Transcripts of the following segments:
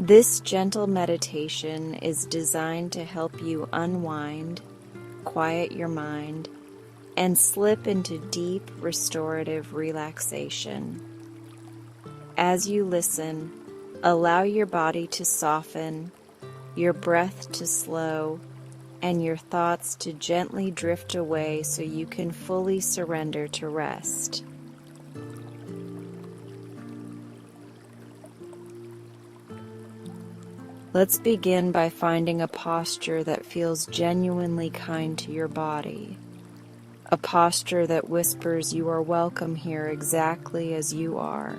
This gentle meditation is designed to help you unwind, quiet your mind, and slip into deep restorative relaxation. As you listen, allow your body to soften, your breath to slow, and your thoughts to gently drift away so you can fully surrender to rest. Let's begin by finding a posture that feels genuinely kind to your body. A posture that whispers you are welcome here exactly as you are.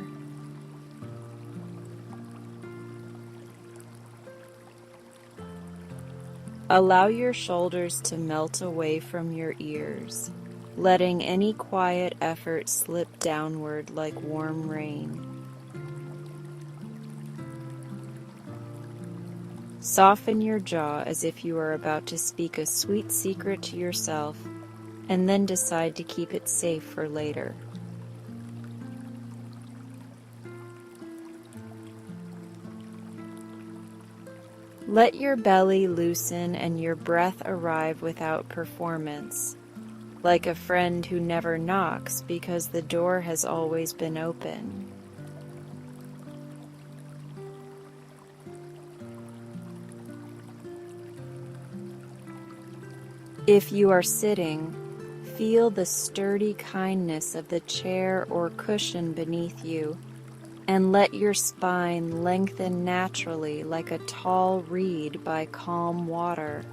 Allow your shoulders to melt away from your ears, letting any quiet effort slip downward like warm rain. Soften your jaw as if you are about to speak a sweet secret to yourself, and then decide to keep it safe for later. Let your belly loosen and your breath arrive without performance, like a friend who never knocks because the door has always been open. If you are sitting, feel the sturdy kindness of the chair or cushion beneath you, and let your spine lengthen naturally like a tall reed by calm water.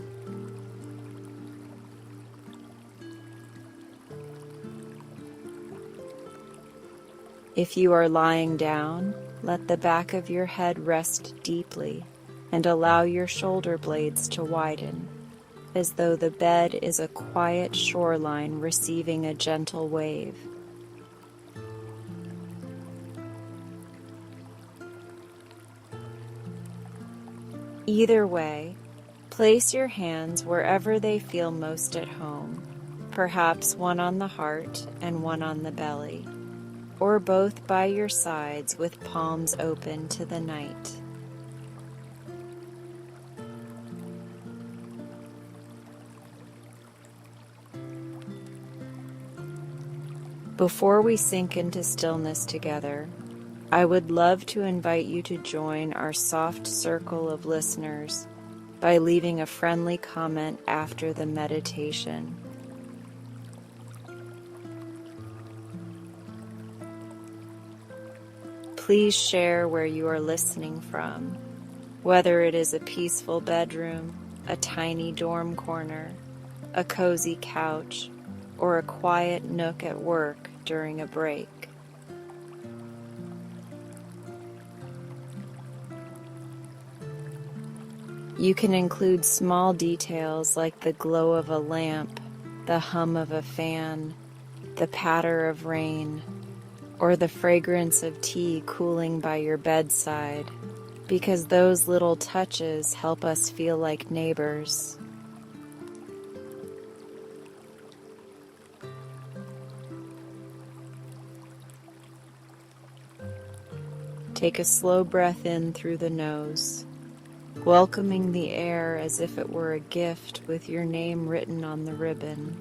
If you are lying down, let the back of your head rest deeply and allow your shoulder blades to widen, as though the bed is a quiet shoreline receiving a gentle wave. Either way, place your hands wherever they feel most at home, perhaps one on the heart and one on the belly, or both by your sides with palms open to the night. Before we sink into stillness together, I would love to invite you to join our soft circle of listeners by leaving a friendly comment after the meditation. Please share where you are listening from, whether it is a peaceful bedroom, a tiny dorm corner, a cozy couch, or a quiet nook at work during a break. You can include small details like the glow of a lamp, the hum of a fan, the patter of rain, or the fragrance of tea cooling by your bedside, because those little touches help us feel like neighbors. Take a slow breath in through the nose, welcoming the air as if it were a gift with your name written on the ribbon.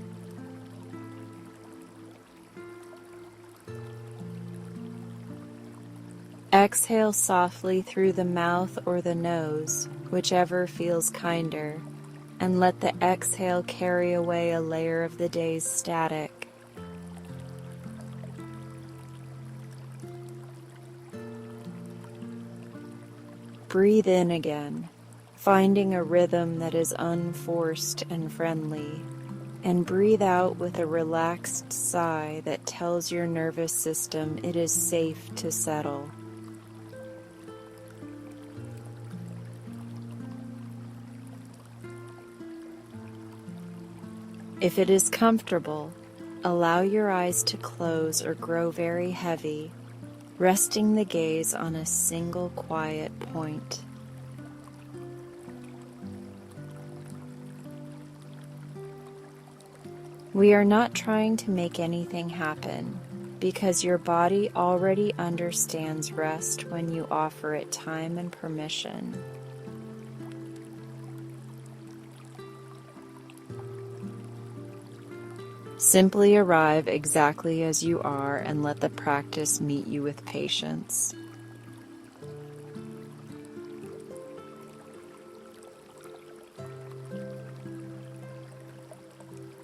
Exhale softly through the mouth or the nose, whichever feels kinder, and let the exhale carry away a layer of the day's static. Breathe in again, finding a rhythm that is unforced and friendly, and breathe out with a relaxed sigh that tells your nervous system it is safe to settle. If it is comfortable, allow your eyes to close or grow very heavy, resting the gaze on a single quiet point. We are not trying to make anything happen. because your body already understands rest when you offer it time and permission. Simply arrive exactly as you are and let the practice meet you with patience.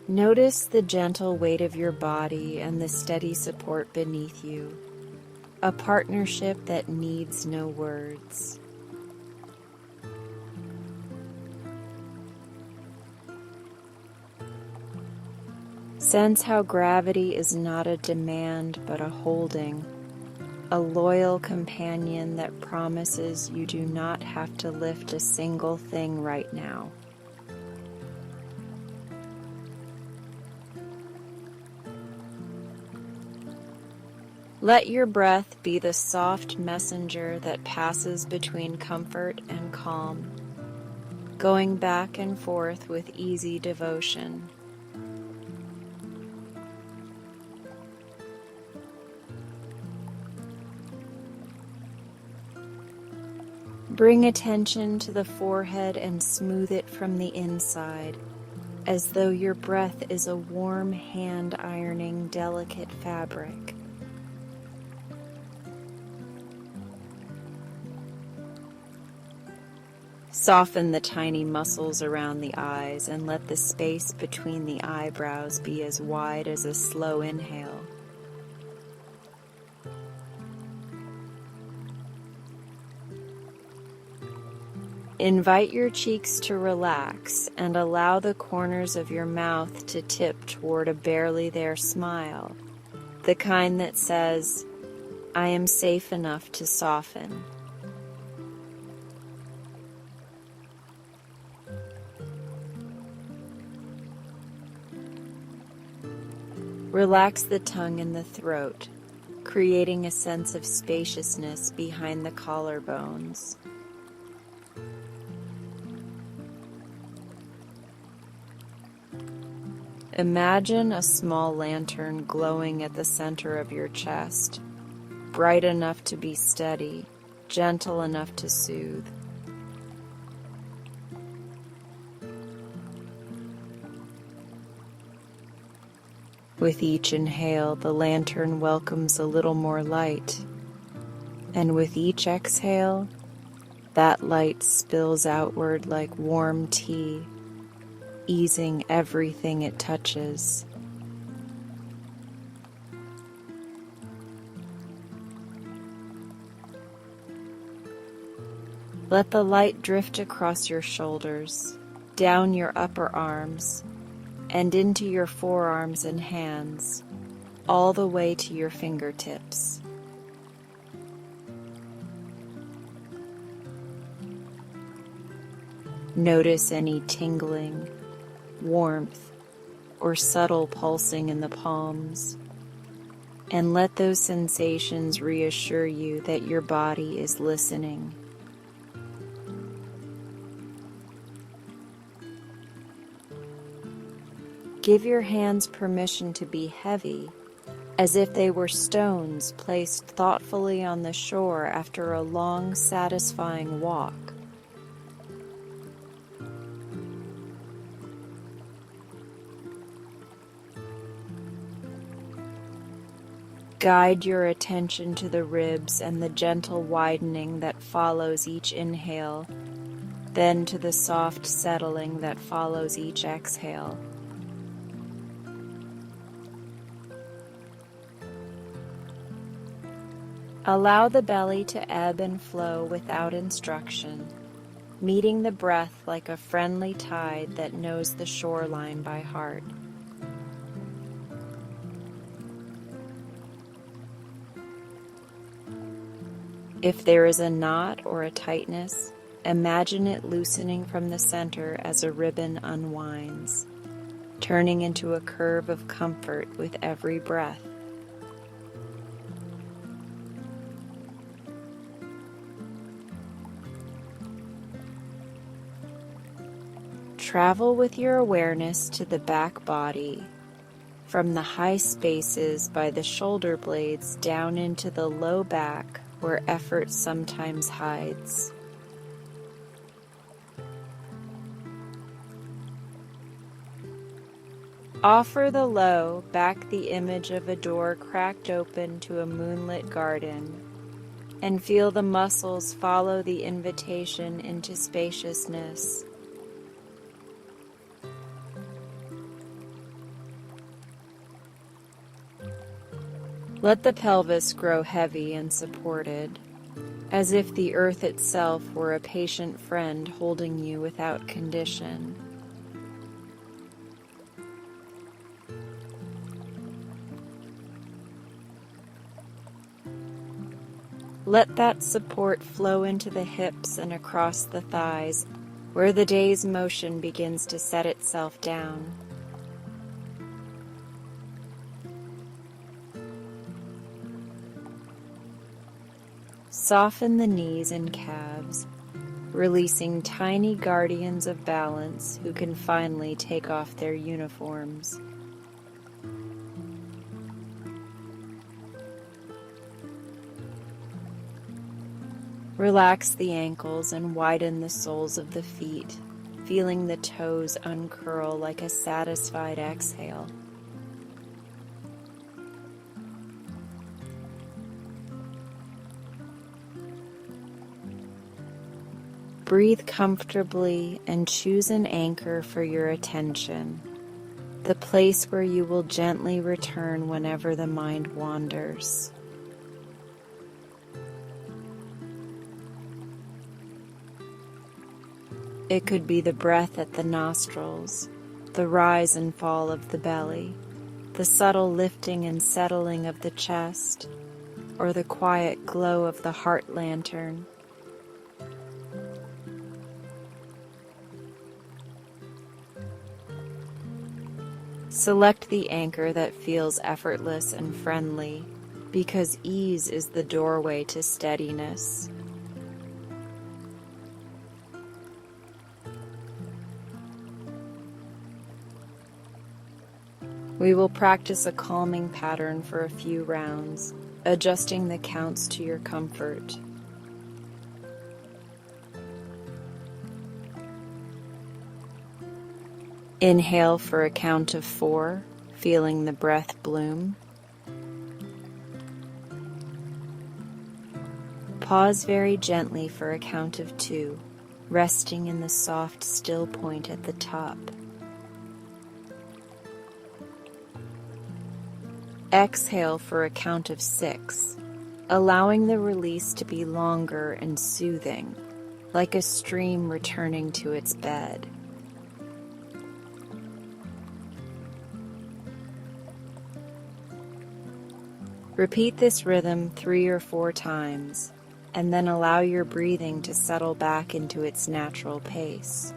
Notice the gentle weight of your body and the steady support beneath you, a partnership that needs no words. Sense how gravity is not a demand but a holding, a loyal companion that promises you do not have to lift a single thing right now. Let your breath be the soft messenger that passes between comfort and calm, going back and forth with easy devotion. Bring attention to the forehead and smooth it from the inside, as though your breath is a warm hand ironing delicate fabric. Soften the tiny muscles around the eyes and let the space between the eyebrows be as wide as a slow inhale. Invite your cheeks to relax and allow the corners of your mouth to tip toward a barely there smile, the kind that says, "I am safe enough to soften." Relax the tongue in the throat, creating a sense of spaciousness behind the collarbones. Imagine a small lantern glowing at the center of your chest, bright enough to be steady, gentle enough to soothe. With each inhale, the lantern welcomes a little more light, and with each exhale, that light spills outward like warm tea, easing everything it touches. Let the light drift across your shoulders, down your upper arms, and into your forearms and hands, all the way to your fingertips. Notice any tingling, warmth, or subtle pulsing in the palms, and let those sensations reassure you that your body is listening. Give your hands permission to be heavy, as if they were stones placed thoughtfully on the shore after a long, satisfying walk. Guide your attention to the ribs and the gentle widening that follows each inhale, then to the soft settling that follows each exhale. Allow the belly to ebb and flow without instruction, meeting the breath like a friendly tide that knows the shoreline by heart. If there is a knot or a tightness, imagine it loosening from the center as a ribbon unwinds, turning into a curve of comfort with every breath. Travel with your awareness to the back body, from the high spaces by the shoulder blades down into the low back where effort sometimes hides. Offer the low back the image of a door cracked open to a moonlit garden, and feel the muscles follow the invitation into spaciousness. Let the pelvis grow heavy and supported, as if the earth itself were a patient friend holding you without condition. Let that support flow into the hips and across the thighs, where the day's motion begins to set itself down. Soften the knees and calves, releasing tiny guardians of balance who can finally take off their uniforms. Relax the ankles and widen the soles of the feet, feeling the toes uncurl like a satisfied exhale. Breathe comfortably and choose an anchor for your attention, the place where you will gently return whenever the mind wanders. It could be the breath at the nostrils, the rise and fall of the belly, the subtle lifting and settling of the chest, or the quiet glow of the heart lantern. Select the anchor that feels effortless and friendly, because ease is the doorway to steadiness. We will practice a calming pattern for a few rounds, adjusting the counts to your comfort. Inhale for a count of 4, feeling the breath bloom. Pause very gently for a count of 2, resting in the soft, still point at the top. Exhale for a count of 6, allowing the release to be longer and soothing, like a stream returning to its bed. Repeat this rhythm 3 or 4 times, and then allow your breathing to settle back into its natural pace.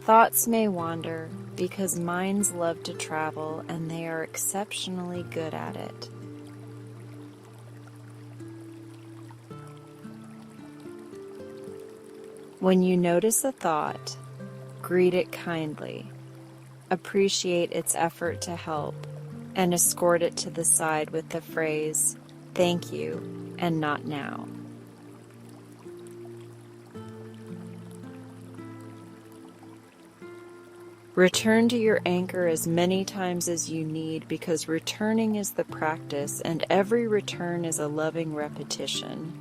Thoughts may wander because minds love to travel and they are exceptionally good at it. When you notice a thought, greet it kindly, appreciate its effort to help, and escort it to the side with the phrase, "Thank you," and "not now." Return to your anchor as many times as you need, because returning is the practice and every return is a loving repetition.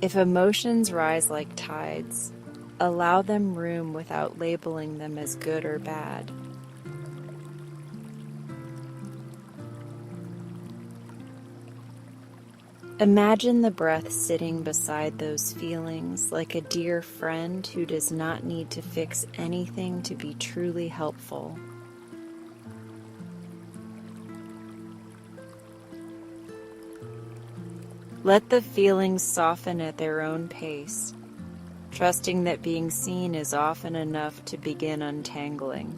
If emotions rise like tides, allow them room without labeling them as good or bad. Imagine the breath sitting beside those feelings like a dear friend who does not need to fix anything to be truly helpful. Let the feelings soften at their own pace, trusting that being seen is often enough to begin untangling.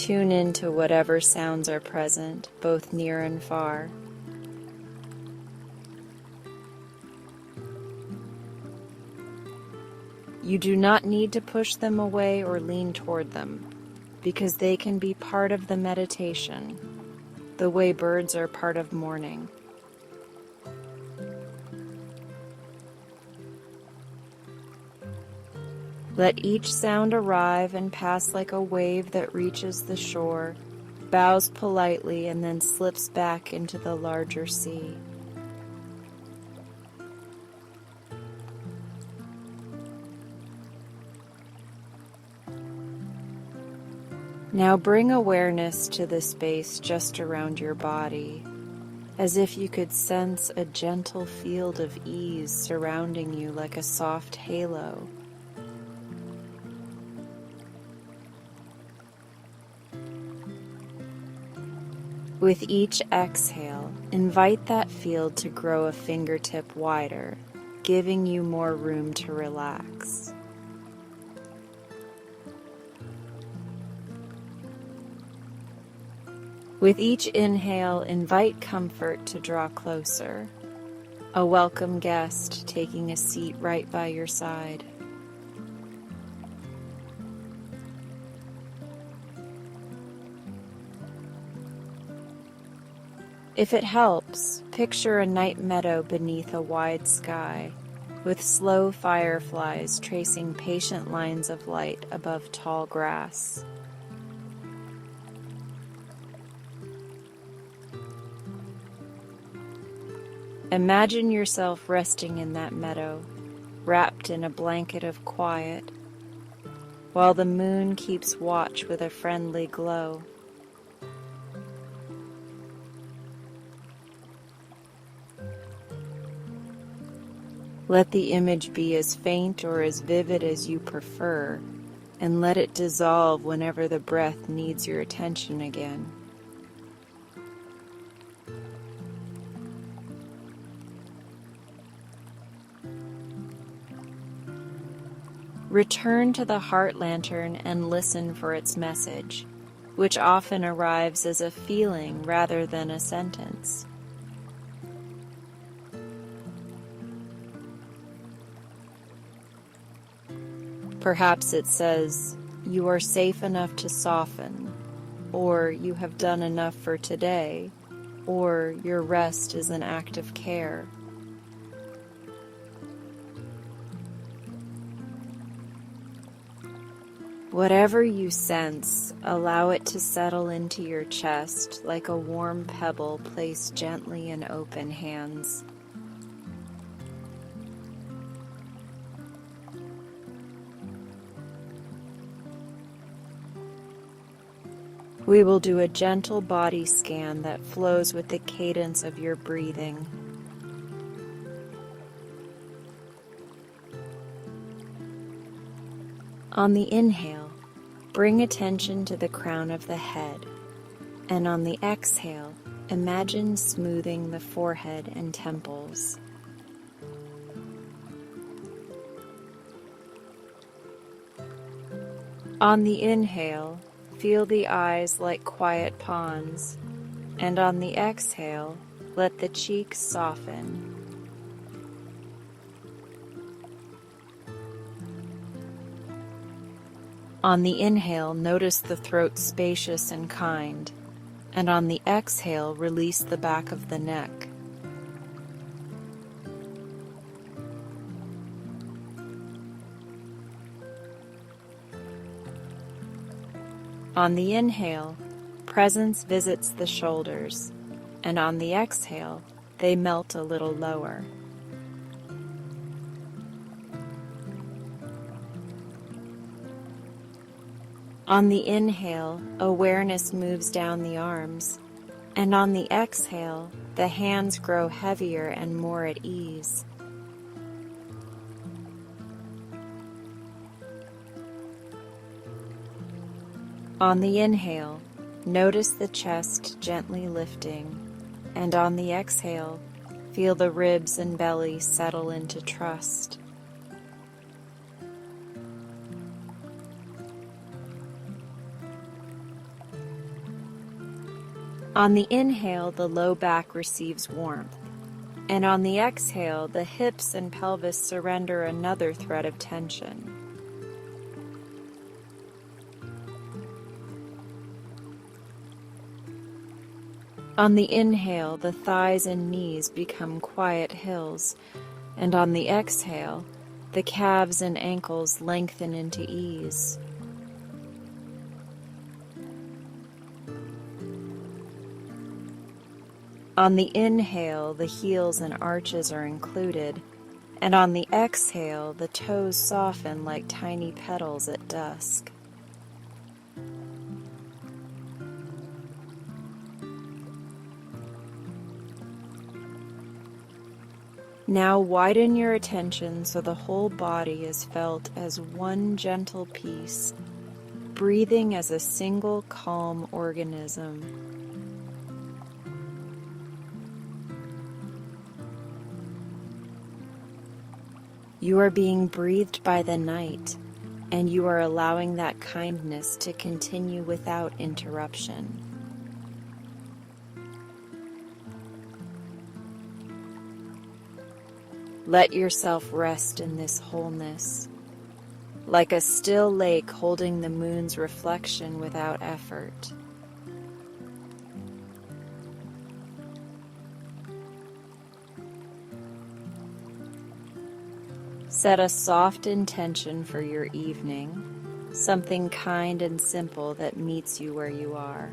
Tune into whatever sounds are present, both near and far. You do not need to push them away or lean toward them, because they can be part of the meditation, the way birds are part of morning. Let each sound arrive and pass like a wave that reaches the shore, bows politely, and then slips back into the larger sea. Now bring awareness to the space just around your body, as if you could sense a gentle field of ease surrounding you like a soft halo. With each exhale, invite that field to grow a fingertip wider, giving you more room to relax. With each inhale, invite comfort to draw closer, a welcome guest taking a seat right by your side. If it helps, picture a night meadow beneath a wide sky, with slow fireflies tracing patient lines of light above tall grass. Imagine yourself resting in that meadow, wrapped in a blanket of quiet, while the moon keeps watch with a friendly glow. Let the image be as faint or as vivid as you prefer, and let it dissolve whenever the breath needs your attention again. Return to the heart lantern and listen for its message, which often arrives as a feeling rather than a sentence. Perhaps it says, "You are safe enough to soften," or "You have done enough for today," or "Your rest is an act of care." Whatever you sense, allow it to settle into your chest like a warm pebble placed gently in open hands. We will do a gentle body scan that flows with the cadence of your breathing. On the inhale, bring attention to the crown of the head, and on the exhale, imagine smoothing the forehead and temples. On the inhale, feel the eyes like quiet ponds, and on the exhale, let the cheeks soften. On the inhale, notice the throat spacious and kind, and on the exhale, release the back of the neck. On the inhale, presence visits the shoulders, and on the exhale, they melt a little lower. On the inhale, awareness moves down the arms, and on the exhale, the hands grow heavier and more at ease. On the inhale, notice the chest gently lifting, and on the exhale, feel the ribs and belly settle into trust. On the inhale, the low back receives warmth, and on the exhale, the hips and pelvis surrender another thread of tension. On the inhale, the thighs and knees become quiet hills, and on the exhale, the calves and ankles lengthen into ease. On the inhale, the heels and arches are included, and on the exhale, the toes soften like tiny petals at dusk. Now widen your attention so the whole body is felt as one gentle piece, breathing as a single calm organism. You are being breathed by the night, and you are allowing that kindness to continue without interruption. Let yourself rest in this wholeness, like a still lake holding the moon's reflection without effort. Set a soft intention for your evening, something kind and simple that meets you where you are.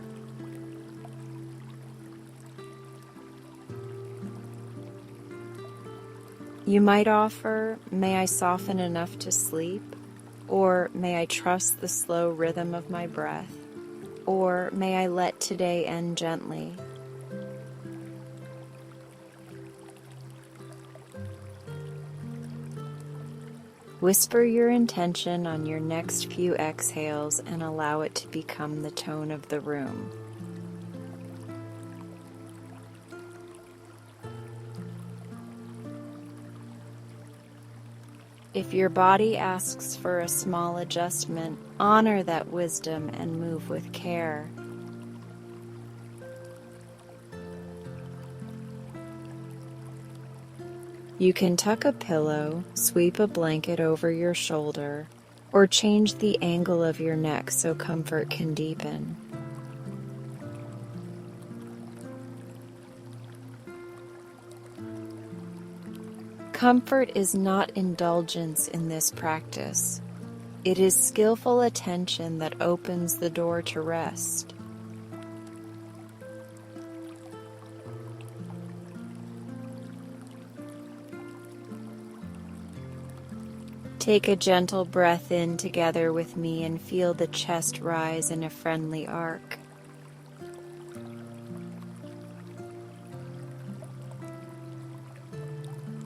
You might offer, "May I soften enough to sleep?" Or, "May I trust the slow rhythm of my breath?" Or, "May I let today end gently?" Whisper your intention on your next few exhales and allow it to become the tone of the room. If your body asks for a small adjustment, honor that wisdom and move with care. You can tuck a pillow, sweep a blanket over your shoulder, or change the angle of your neck so comfort can deepen. Comfort is not indulgence in this practice. It is skillful attention that opens the door to rest. Take a gentle breath in together with me and feel the chest rise in a friendly arc.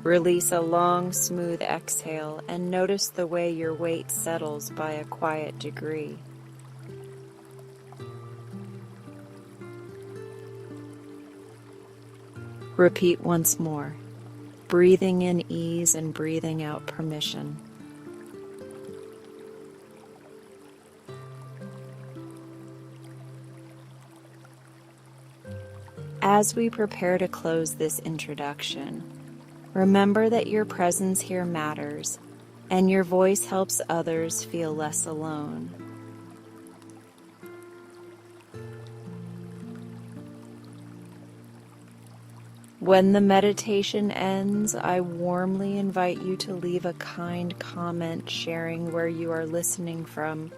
Release a long, smooth exhale and notice the way your weight settles by a quiet degree. Repeat once more, breathing in ease and breathing out permission. As we prepare to close this introduction, remember that your presence here matters, and your voice helps others feel less alone. When the meditation ends, I warmly invite you to leave a kind comment sharing where you are listening from,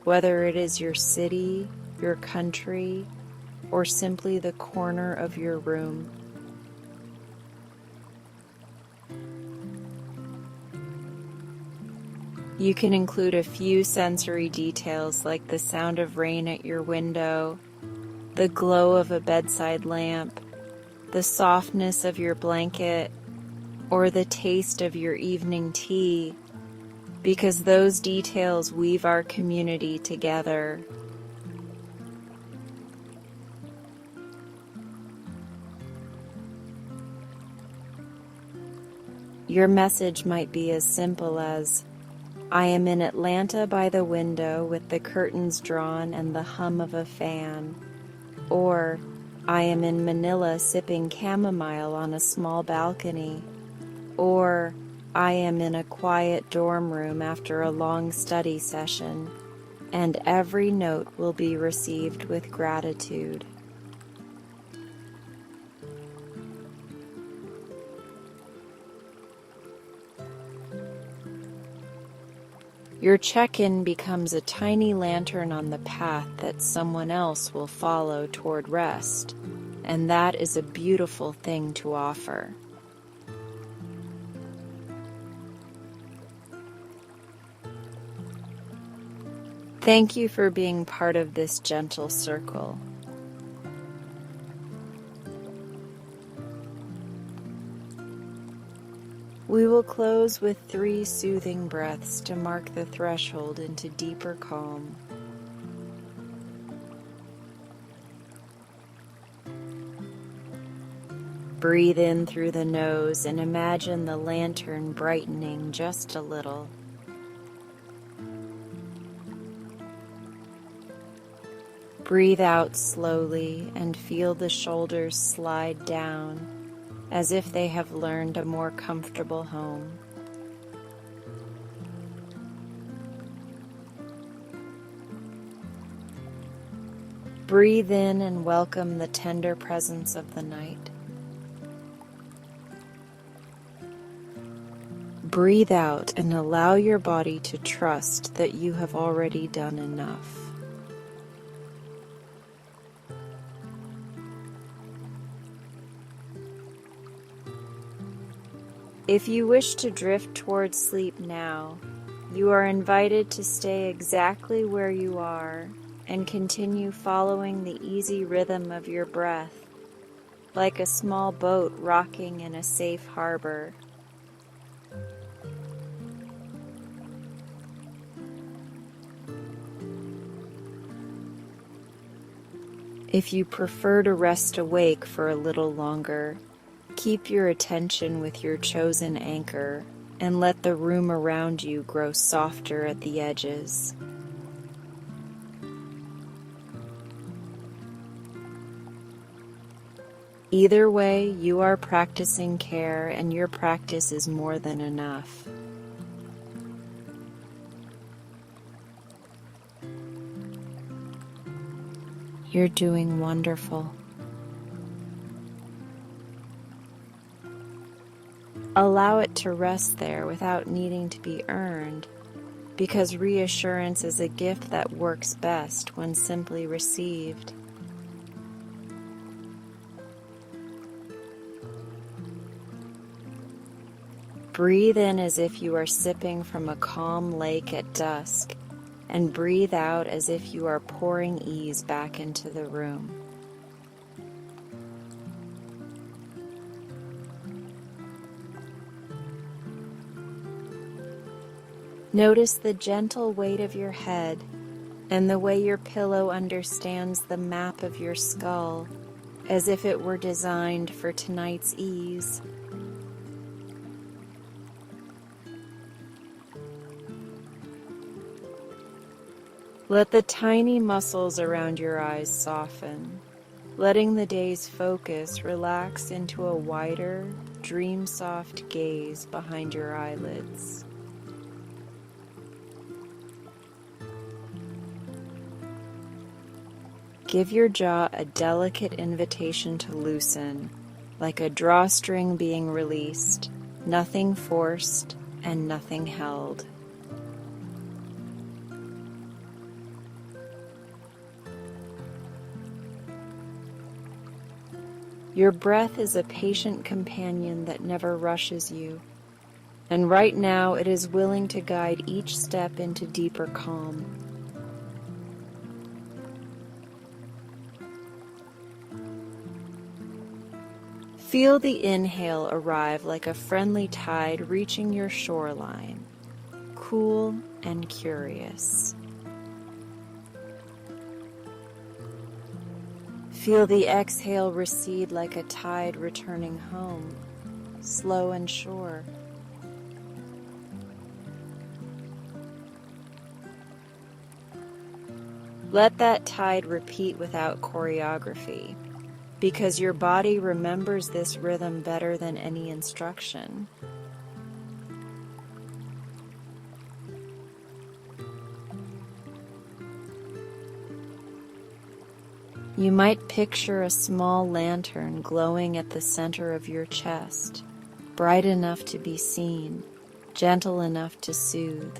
whether it is your city, your country, or simply the corner of your room. You can include a few sensory details like the sound of rain at your window, the glow of a bedside lamp, the softness of your blanket, or the taste of your evening tea, because those details weave our community together. Your message might be as simple as, "I am in Atlanta by the window with the curtains drawn and the hum of a fan," or I am in Manila sipping chamomile on a small balcony, or I am in a quiet dorm room after a long study session, and every note will be received with gratitude. Your check-in becomes a tiny lantern on the path that someone else will follow toward rest, and that is a beautiful thing to offer. Thank you for being part of this gentle circle. We will close with 3 soothing breaths to mark the threshold into deeper calm. Breathe in through the nose and imagine the lantern brightening just a little. Breathe out slowly and feel the shoulders slide down as if they have learned a more comfortable home. Breathe in and welcome the tender presence of the night. Breathe out and allow your body to trust that you have already done enough. If you wish to drift towards sleep now, you are invited to stay exactly where you are and continue following the easy rhythm of your breath, like a small boat rocking in a safe harbor. If you prefer to rest awake for a little longer, keep your attention with your chosen anchor and let the room around you grow softer at the edges. Either way, you are practicing care, and your practice is more than enough. You're doing wonderful. Allow it to rest there without needing to be earned, because reassurance is a gift that works best when simply received. Breathe in as if you are sipping from a calm lake at dusk, and breathe out as if you are pouring ease back into the room. Notice the gentle weight of your head and the way your pillow understands the map of your skull, as if it were designed for tonight's ease. Let the tiny muscles around your eyes soften, letting the day's focus relax into a wider, dream-soft gaze behind your eyelids. Give your jaw a delicate invitation to loosen, like a drawstring being released, nothing forced and nothing held. Your breath is a patient companion that never rushes you, and right now it is willing to guide each step into deeper calm. Feel the inhale arrive like a friendly tide reaching your shoreline, cool and curious. Feel the exhale recede like a tide returning home, slow and sure. Let that tide repeat without choreography, because your body remembers this rhythm better than any instruction. You might picture a small lantern glowing at the center of your chest, bright enough to be seen, gentle enough to soothe.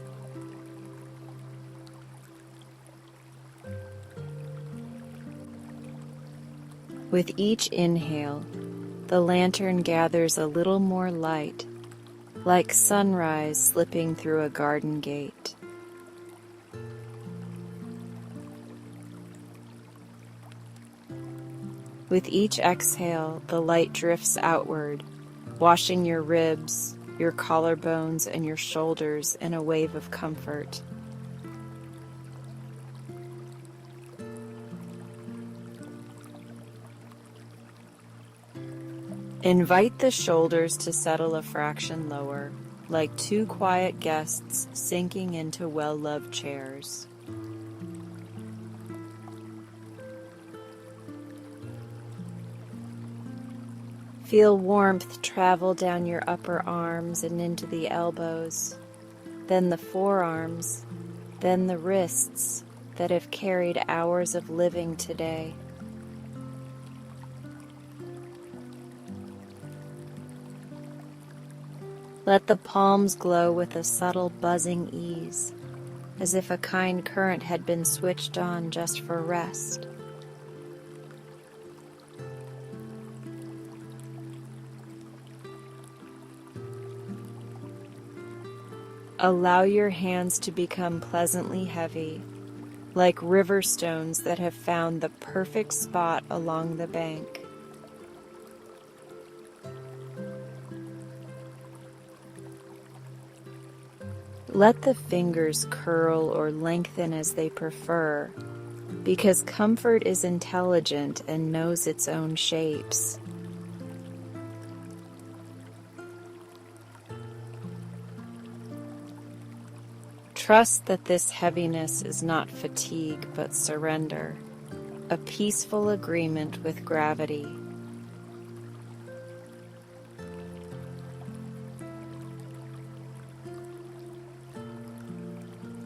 With each inhale, the lantern gathers a little more light, like sunrise slipping through a garden gate. With each exhale, the light drifts outward, washing your ribs, your collarbones, and your shoulders in a wave of comfort. Invite the shoulders to settle a fraction lower, like two quiet guests sinking into well-loved chairs. Feel warmth travel down your upper arms and into the elbows, then the forearms, then the wrists that have carried hours of living today. Let the palms glow with a subtle buzzing ease, as if a kind current had been switched on just for rest. Allow your hands to become pleasantly heavy, like river stones that have found the perfect spot along the bank. Let the fingers curl or lengthen as they prefer, because comfort is intelligent and knows its own shapes. Trust that this heaviness is not fatigue but surrender, a peaceful agreement with gravity.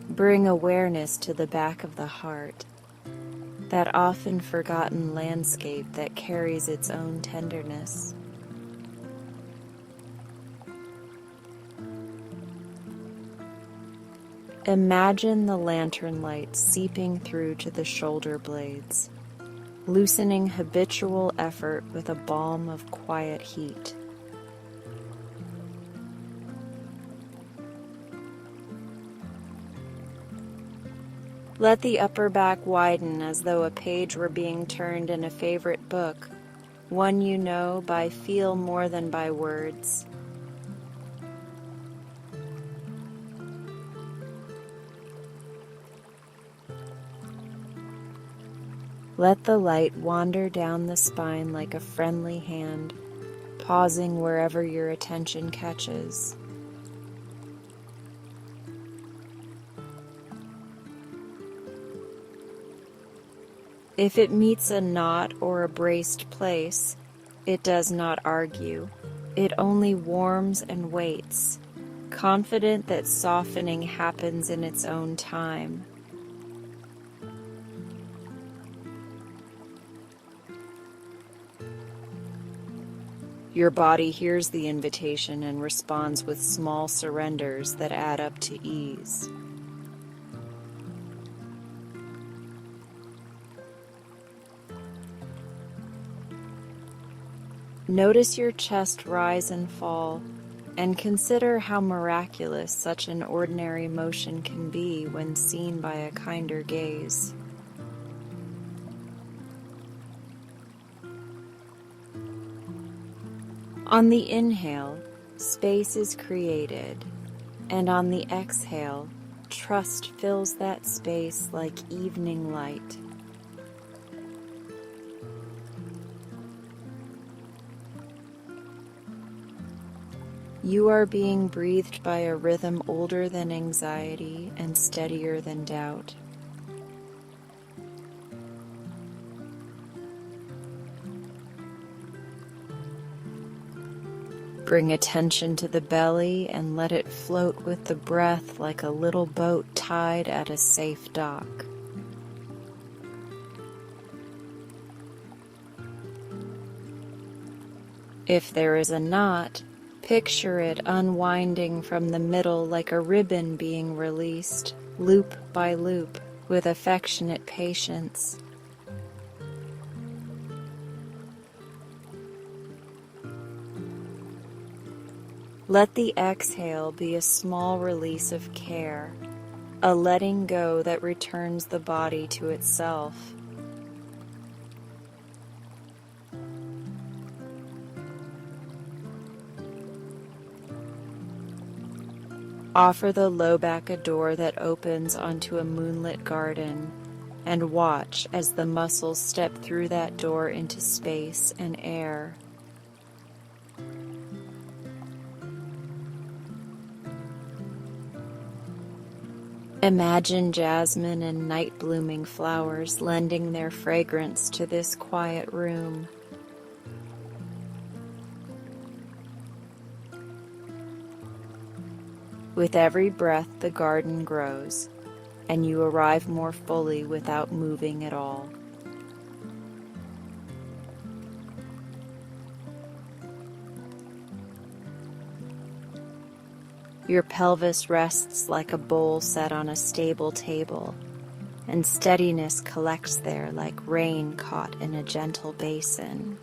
Bring awareness to the back of the heart, that often forgotten landscape that carries its own tenderness. Imagine the lantern light seeping through to the shoulder blades, loosening habitual effort with a balm of quiet heat. Let the upper back widen as though a page were being turned in a favorite book, one you know by feel more than by words. Let the light wander down the spine like a friendly hand, pausing wherever your attention catches. If it meets a knot or a braced place, it does not argue. It only warms and waits, confident that softening happens in its own time. Your body hears the invitation and responds with small surrenders that add up to ease. Notice your chest rise and fall, and consider how miraculous such an ordinary motion can be when seen by a kinder gaze. On the inhale, space is created, and on the exhale, trust fills that space like evening light. You are being breathed by a rhythm older than anxiety and steadier than doubt. Bring attention to the belly and let it float with the breath like a little boat tied at a safe dock. If there is a knot, picture it unwinding from the middle like a ribbon being released, loop by loop, with affectionate patience. Let the exhale be a small release of care, a letting go that returns the body to itself. Offer the low back a door that opens onto a moonlit garden, and watch as the muscles step through that door into space and air. Imagine jasmine and night-blooming flowers lending their fragrance to this quiet room. With every breath, the garden grows, and you arrive more fully without moving at all. Your pelvis rests like a bowl set on a stable table, and steadiness collects there like rain caught in a gentle basin.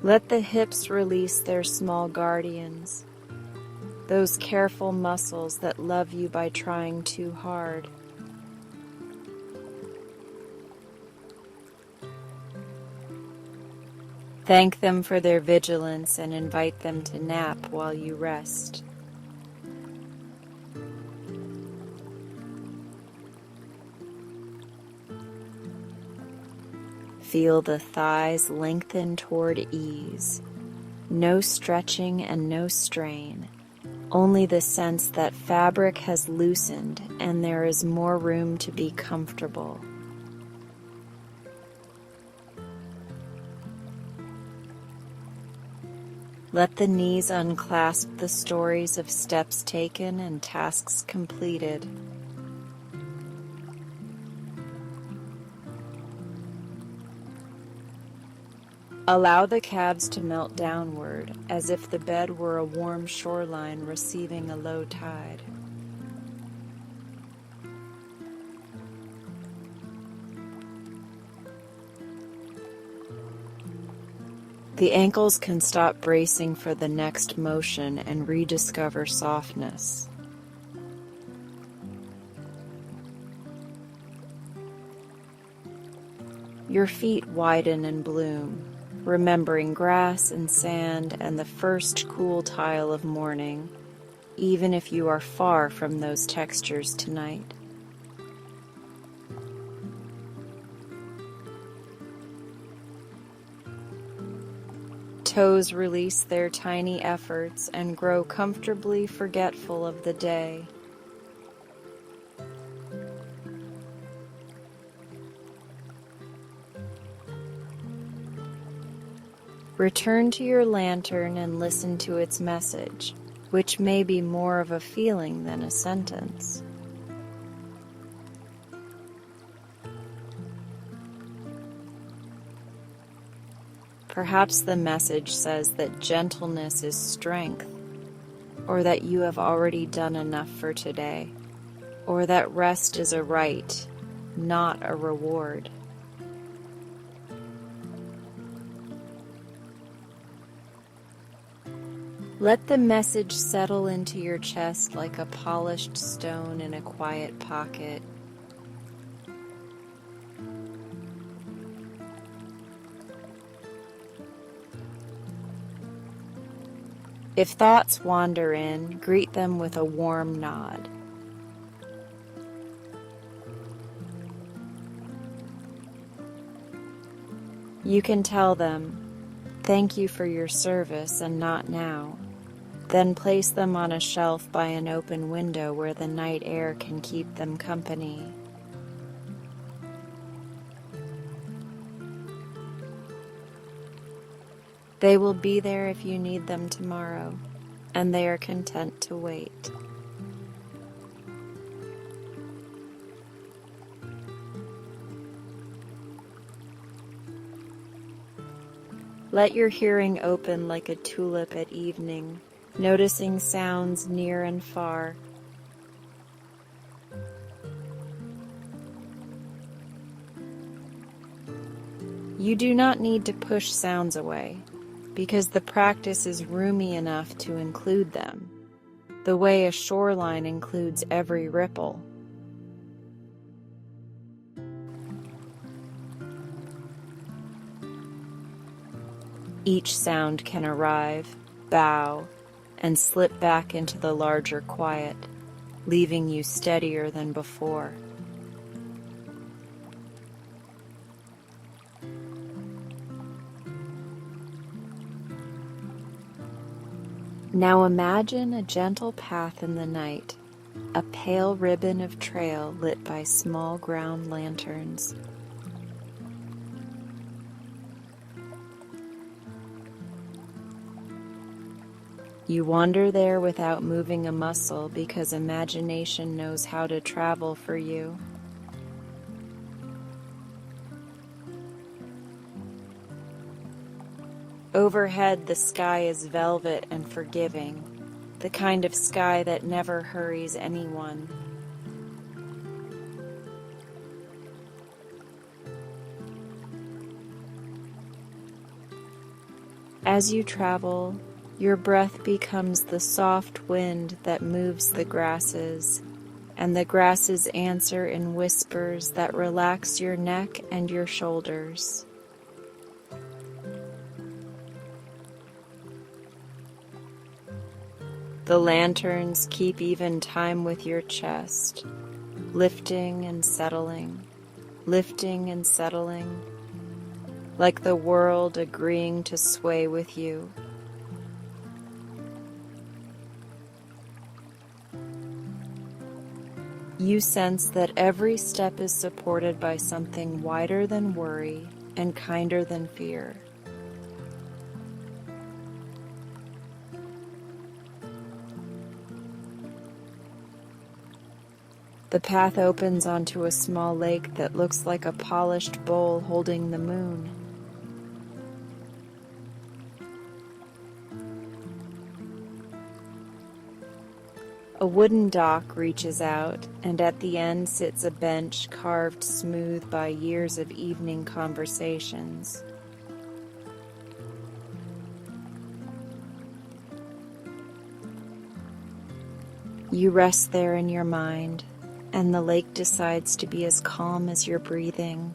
Let the hips release their small guardians, those careful muscles that love you by trying too hard. Thank them for their vigilance and invite them to nap while you rest. Feel the thighs lengthen toward ease. No stretching and no strain. Only the sense that fabric has loosened and there is more room to be comfortable. Let the knees unclasp the stories of steps taken and tasks completed. Allow the calves to melt downward, as if the bed were a warm shoreline receiving a low tide. The ankles can stop bracing for the next motion and rediscover softness. Your feet widen and bloom, remembering grass and sand and the first cool tile of morning, even if you are far from those textures tonight. Toes release their tiny efforts and grow comfortably forgetful of the day. Return to your lantern and listen to its message, which may be more of a feeling than a sentence. Perhaps the message says that gentleness is strength, or that you have already done enough for today, or that rest is a right, not a reward. Let the message settle into your chest like a polished stone in a quiet pocket. If thoughts wander in, greet them with a warm nod. You can tell them, "Thank you for your service and not now." Then place them on a shelf by an open window where the night air can keep them company. They will be there if you need them tomorrow, and they are content to wait. Let your hearing open like a tulip at evening, noticing sounds near and far. You do not need to push sounds away, because the practice is roomy enough to include them, the way a shoreline includes every ripple. Each sound can arrive, bow, and slip back into the larger quiet, leaving you steadier than before. Now imagine a gentle path in the night, a pale ribbon of trail lit by small ground lanterns. You wander there without moving a muscle because imagination knows how to travel for you. Overhead, the sky is velvet and forgiving, the kind of sky that never hurries anyone. As you travel, your breath becomes the soft wind that moves the grasses, and the grasses answer in whispers that relax your neck and your shoulders. The lanterns keep even time with your chest, lifting and settling, like the world agreeing to sway with you. You sense that every step is supported by something wider than worry and kinder than fear. The path opens onto a small lake that looks like a polished bowl holding the moon. A wooden dock reaches out, and at the end sits a bench carved smooth by years of evening conversations. You rest there in your mind, and the lake decides to be as calm as your breathing.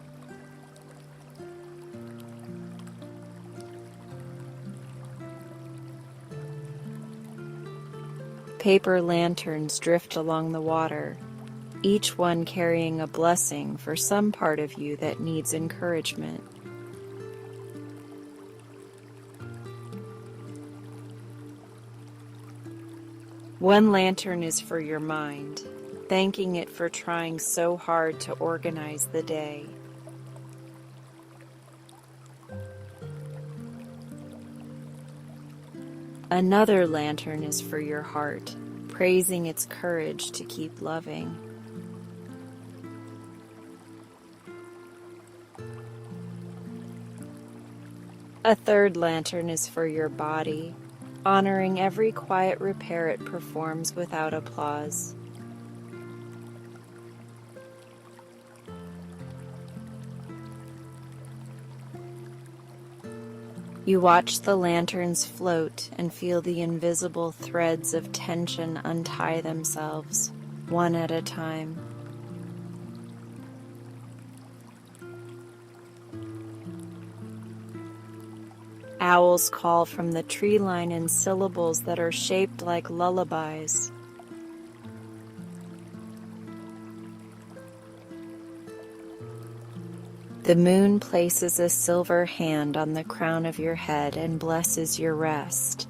Paper lanterns drift along the water, each one carrying a blessing for some part of you that needs encouragement. One lantern is for your mind, thanking it for trying so hard to organize the day. Another lantern is for your heart, praising its courage to keep loving. A third lantern is for your body, honoring every quiet repair it performs without applause. You watch the lanterns float and feel the invisible threads of tension untie themselves, one at a time. Owls call from the tree line in syllables that are shaped like lullabies. The moon places a silver hand on the crown of your head and blesses your rest.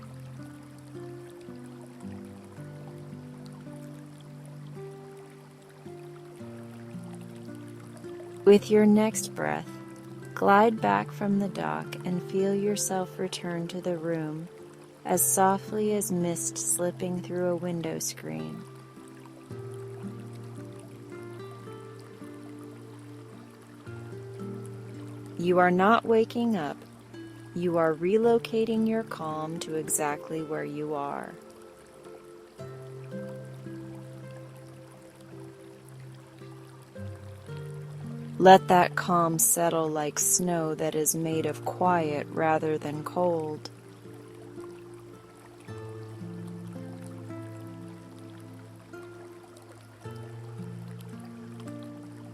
With your next breath, Glide back from the dock and feel yourself return to the room as softly as mist slipping through a window screen. You are not waking up. You are relocating your calm to exactly where you are. Let that calm settle like snow that is made of quiet rather than cold.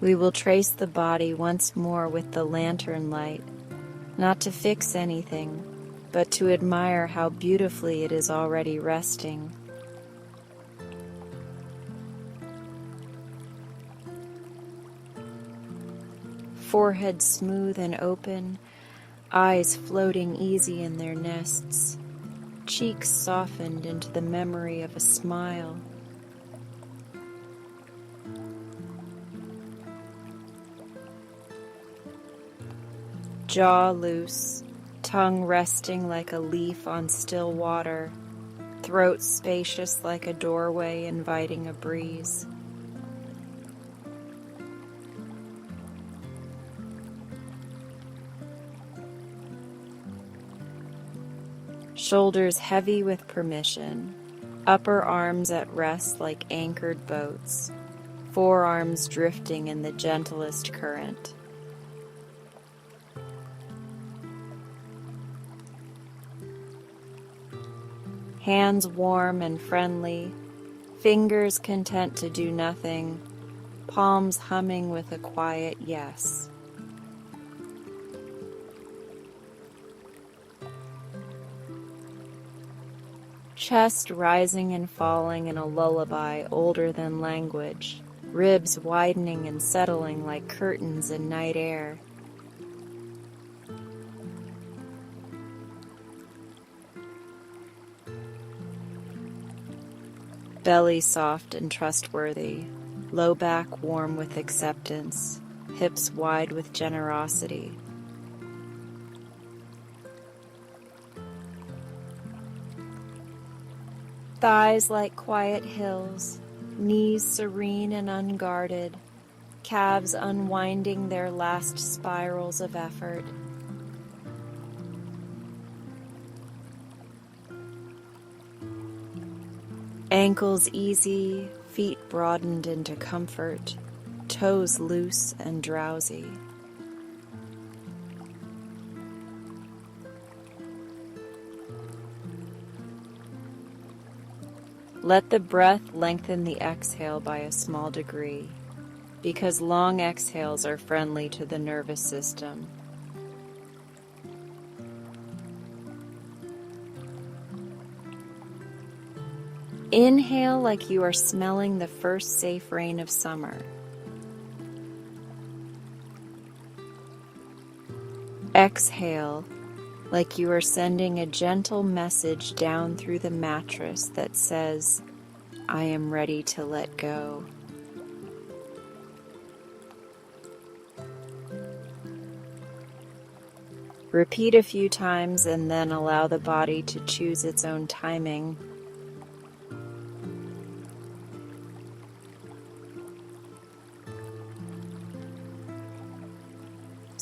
We will trace the body once more with the lantern light, not to fix anything, but to admire how beautifully it is already resting. Forehead smooth and open, eyes floating easy in their nests, cheeks softened into the memory of a smile. Jaw loose, tongue resting like a leaf on still water, throat spacious like a doorway inviting a breeze. Shoulders heavy with permission, upper arms at rest like anchored boats, forearms drifting in the gentlest current. Hands warm and friendly, fingers content to do nothing, palms humming with a quiet yes. Chest rising and falling in a lullaby older than language, ribs widening and settling like curtains in night air. Belly soft and trustworthy, low back warm with acceptance, hips wide with generosity. Thighs like quiet hills, knees serene and unguarded, calves unwinding their last spirals of effort. Ankles easy, feet broadened into comfort, toes loose and drowsy. Let the breath lengthen the exhale by a small degree, because long exhales are friendly to the nervous system. Inhale like you are smelling the first safe rain of summer. Exhale like you are sending a gentle message down through the mattress that says, I am ready to let go. Repeat a few times and then allow the body to choose its own timing.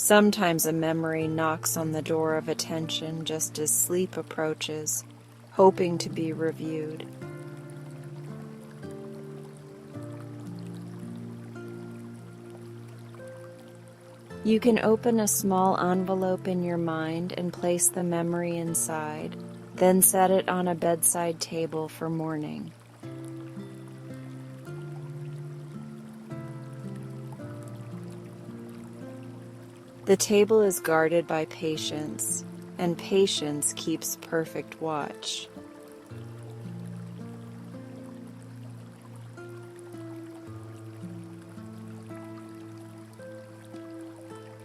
Sometimes a memory knocks on the door of attention just as sleep approaches, hoping to be reviewed. You can open a small envelope in your mind and place the memory inside, then set it on a bedside table for morning. The table is guarded by patience, and patience keeps perfect watch.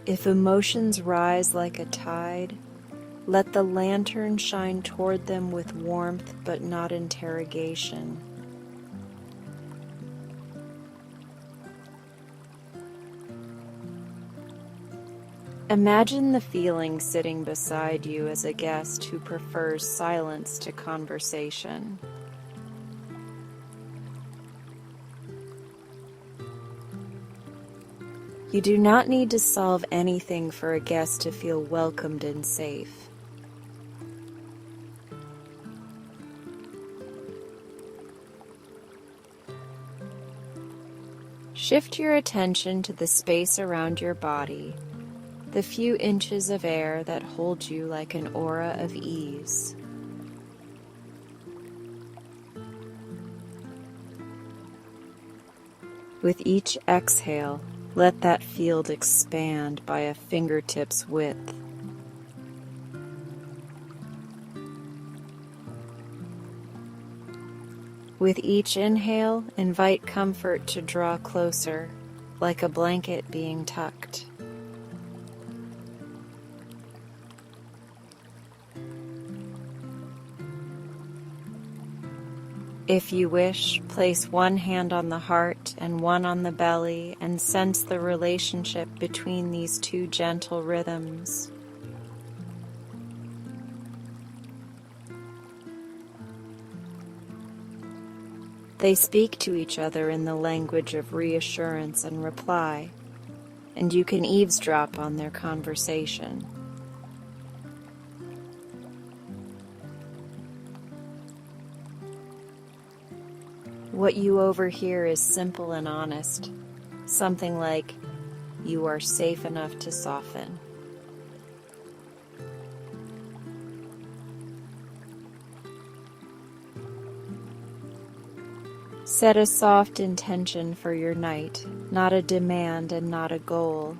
If emotions rise like a tide, let the lantern shine toward them with warmth but not interrogation. Imagine the feeling sitting beside you as a guest who prefers silence to conversation. You do not need to solve anything for a guest to feel welcomed and safe. Shift your attention to the space around your body, the few inches of air that hold you like an aura of ease. With each exhale, let that field expand by a fingertip's width. With each inhale, invite comfort to draw closer, like a blanket being tucked. If you wish, place one hand on the heart and one on the belly and sense the relationship between these two gentle rhythms. They speak to each other in the language of reassurance and reply, and you can eavesdrop on their conversation. What you overhear is simple and honest, something like, "You are safe enough to soften." Set a soft intention for your night, not a demand and not a goal.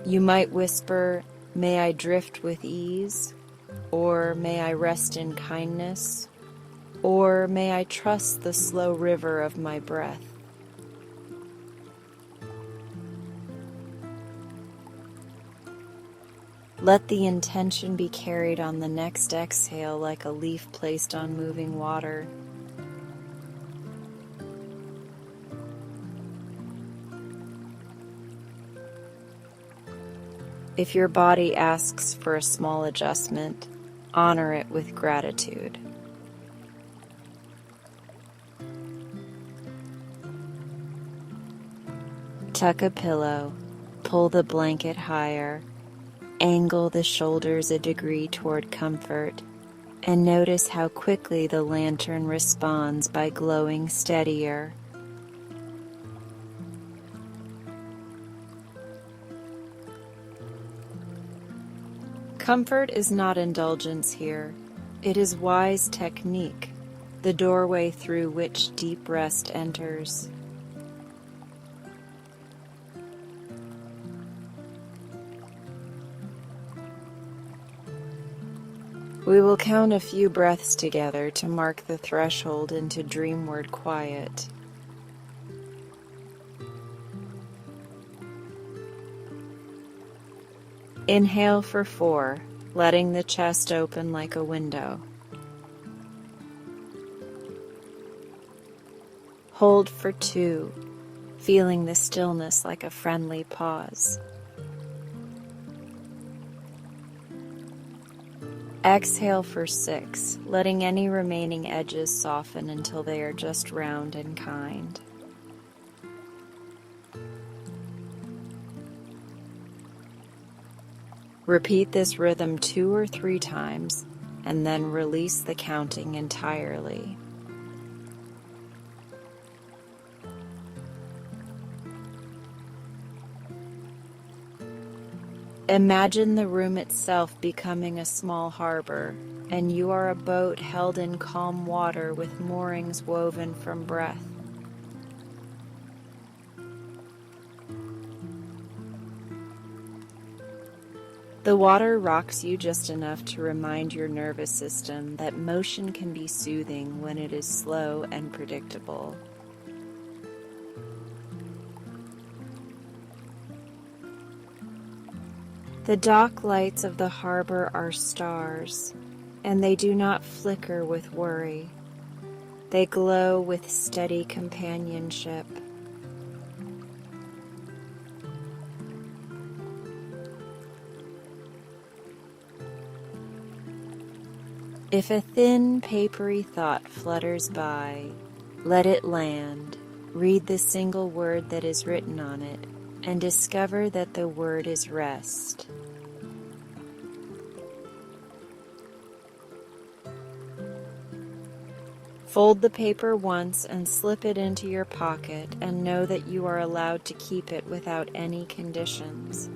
You might whisper, "May I drift with ease," or "May I rest in kindness," or "May I trust the slow river of my breath." Let the intention be carried on the next exhale like a leaf placed on moving water. If your body asks for a small adjustment, honor it with gratitude. Tuck a pillow, pull the blanket higher, angle the shoulders a degree toward comfort, and notice how quickly the lantern responds by glowing steadier. Comfort is not indulgence here. It is wise technique, the doorway through which deep rest enters. We will count a few breaths together to mark the threshold into dreamward quiet. Inhale for 4, letting the chest open like a window. Hold for 2, feeling the stillness like a friendly pause. Exhale for 6, letting any remaining edges soften until they are just round and kind. Repeat this rhythm 2 or 3 times, and then release the counting entirely. Imagine the room itself becoming a small harbor, and you are a boat held in calm water with moorings woven from breath. The water rocks you just enough to remind your nervous system that motion can be soothing when it is slow and predictable. The dock lights of the harbor are stars, and they do not flicker with worry. They glow with steady companionship. If a thin, papery thought flutters by, let it land, read the single word that is written on it, and discover that the word is rest. Fold the paper once and slip it into your pocket, and know that you are allowed to keep it without any conditions.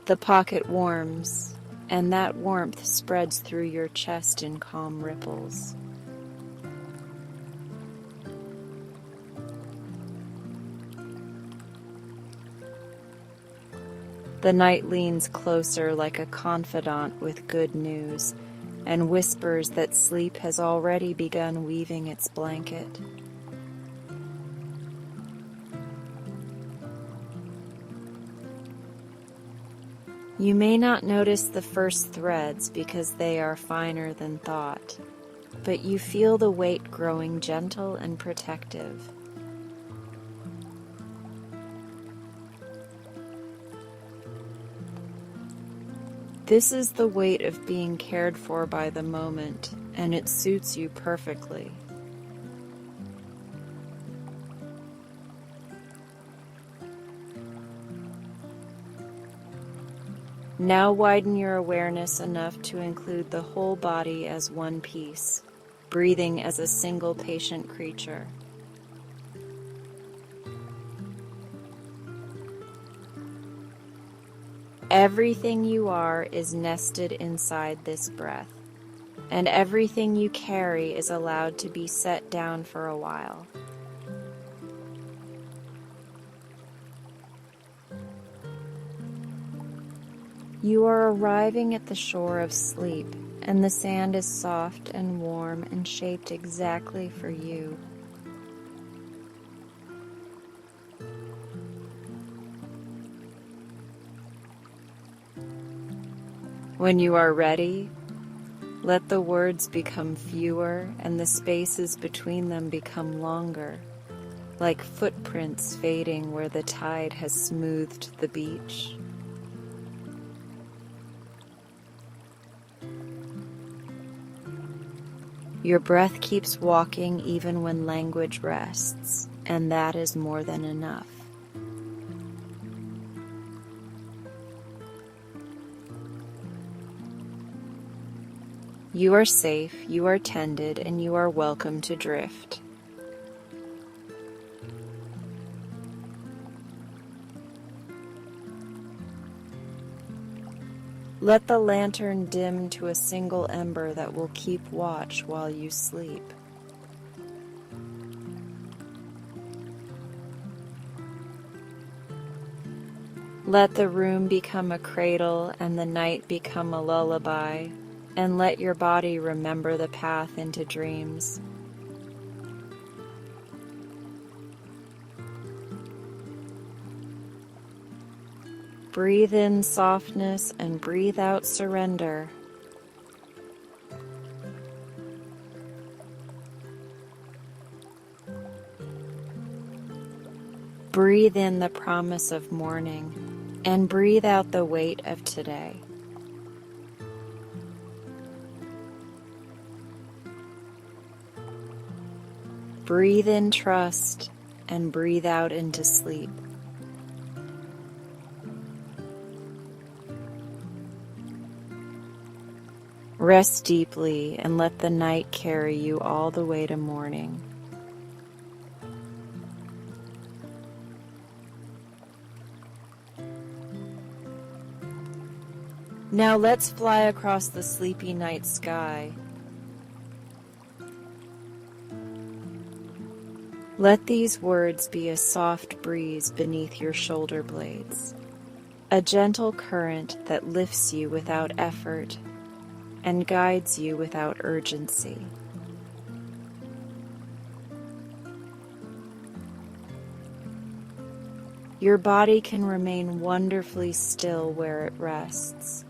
The pocket warms, and that warmth spreads through your chest in calm ripples. The night leans closer like a confidant with good news, and whispers that sleep has already begun weaving its blanket. You may not notice the first threads because they are finer than thought, but you feel the weight growing gentle and protective. This is the weight of being cared for by the moment, and it suits you perfectly. Now widen your awareness enough to include the whole body as one piece, breathing as a single patient creature. Everything you are is nested inside this breath, and everything you carry is allowed to be set down for a while. You are arriving at the shore of sleep, and the sand is soft and warm and shaped exactly for you. When you are ready, let the words become fewer and the spaces between them become longer, like footprints fading where the tide has smoothed the beach. Your breath keeps walking even when language rests, and that is more than enough. You are safe, you are tended, and you are welcome to drift. Let the lantern dim to a single ember that will keep watch while you sleep. Let the room become a cradle and the night become a lullaby, and let your body remember the path into dreams. Breathe in softness and breathe out surrender. Breathe in the promise of morning and breathe out the weight of today. Breathe in trust and breathe out into sleep. Rest deeply and let the night carry you all the way to morning. Now let's fly across the sleepy night sky. Let these words be a soft breeze beneath your shoulder blades, a gentle current that lifts you without effort and guides you without urgency. Your body can remain wonderfully still where it rests,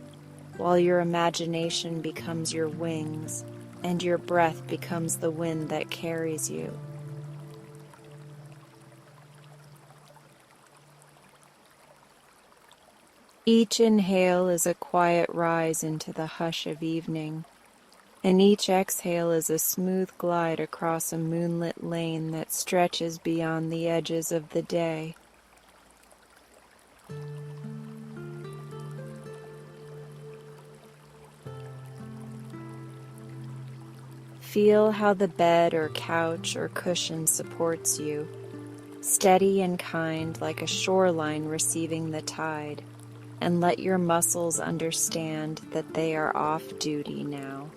while your imagination becomes your wings and your breath becomes the wind that carries you. Each inhale is a quiet rise into the hush of evening, and each exhale is a smooth glide across a moonlit lane that stretches beyond the edges of the day. Feel how the bed or couch or cushion supports you, steady and kind like a shoreline receiving the tide, and let your muscles understand that they are off duty now.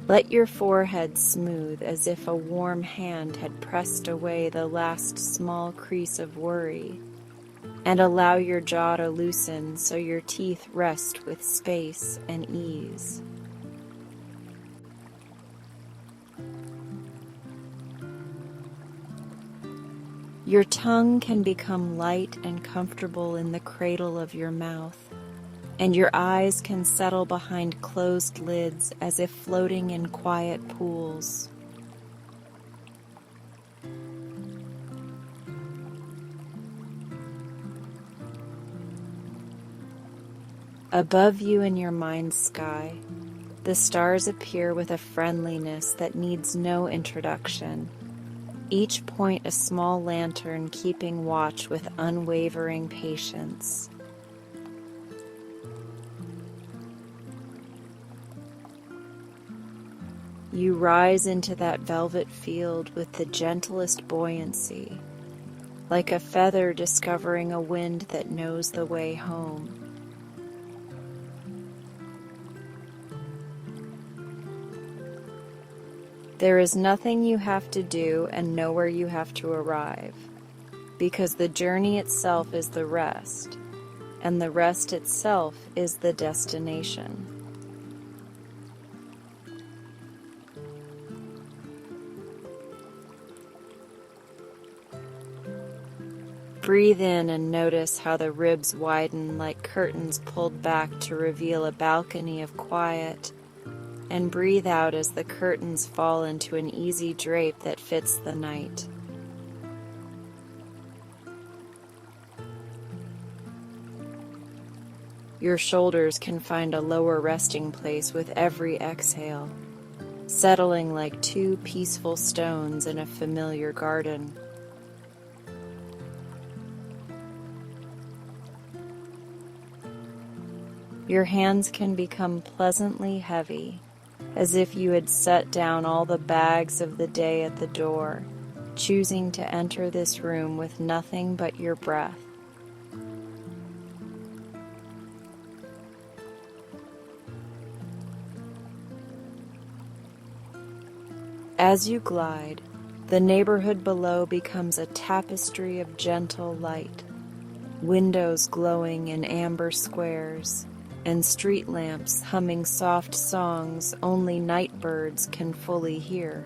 Let your forehead smooth as if a warm hand had pressed away the last small crease of worry, and allow your jaw to loosen so your teeth rest with space and ease. Your tongue can become light and comfortable in the cradle of your mouth, and your eyes can settle behind closed lids as if floating in quiet pools. Above you in your mind's sky, the stars appear with a friendliness that needs no introduction, each point a small lantern keeping watch with unwavering patience. You rise into that velvet field with the gentlest buoyancy, like a feather discovering a wind that knows the way home. There is nothing you have to do and nowhere you have to arrive, because the journey itself is the rest, and the rest itself is the destination. Breathe in and notice how the ribs widen like curtains pulled back to reveal a balcony of quiet, and breathe out as the curtains fall into an easy drape that fits the night. Your shoulders can find a lower resting place with every exhale, settling like two peaceful stones in a familiar garden. Your hands can become pleasantly heavy, as if you had set down all the bags of the day at the door, choosing to enter this room with nothing but your breath. As you glide, the neighborhood below becomes a tapestry of gentle light, windows glowing in amber squares, and street lamps humming soft songs only night birds can fully hear.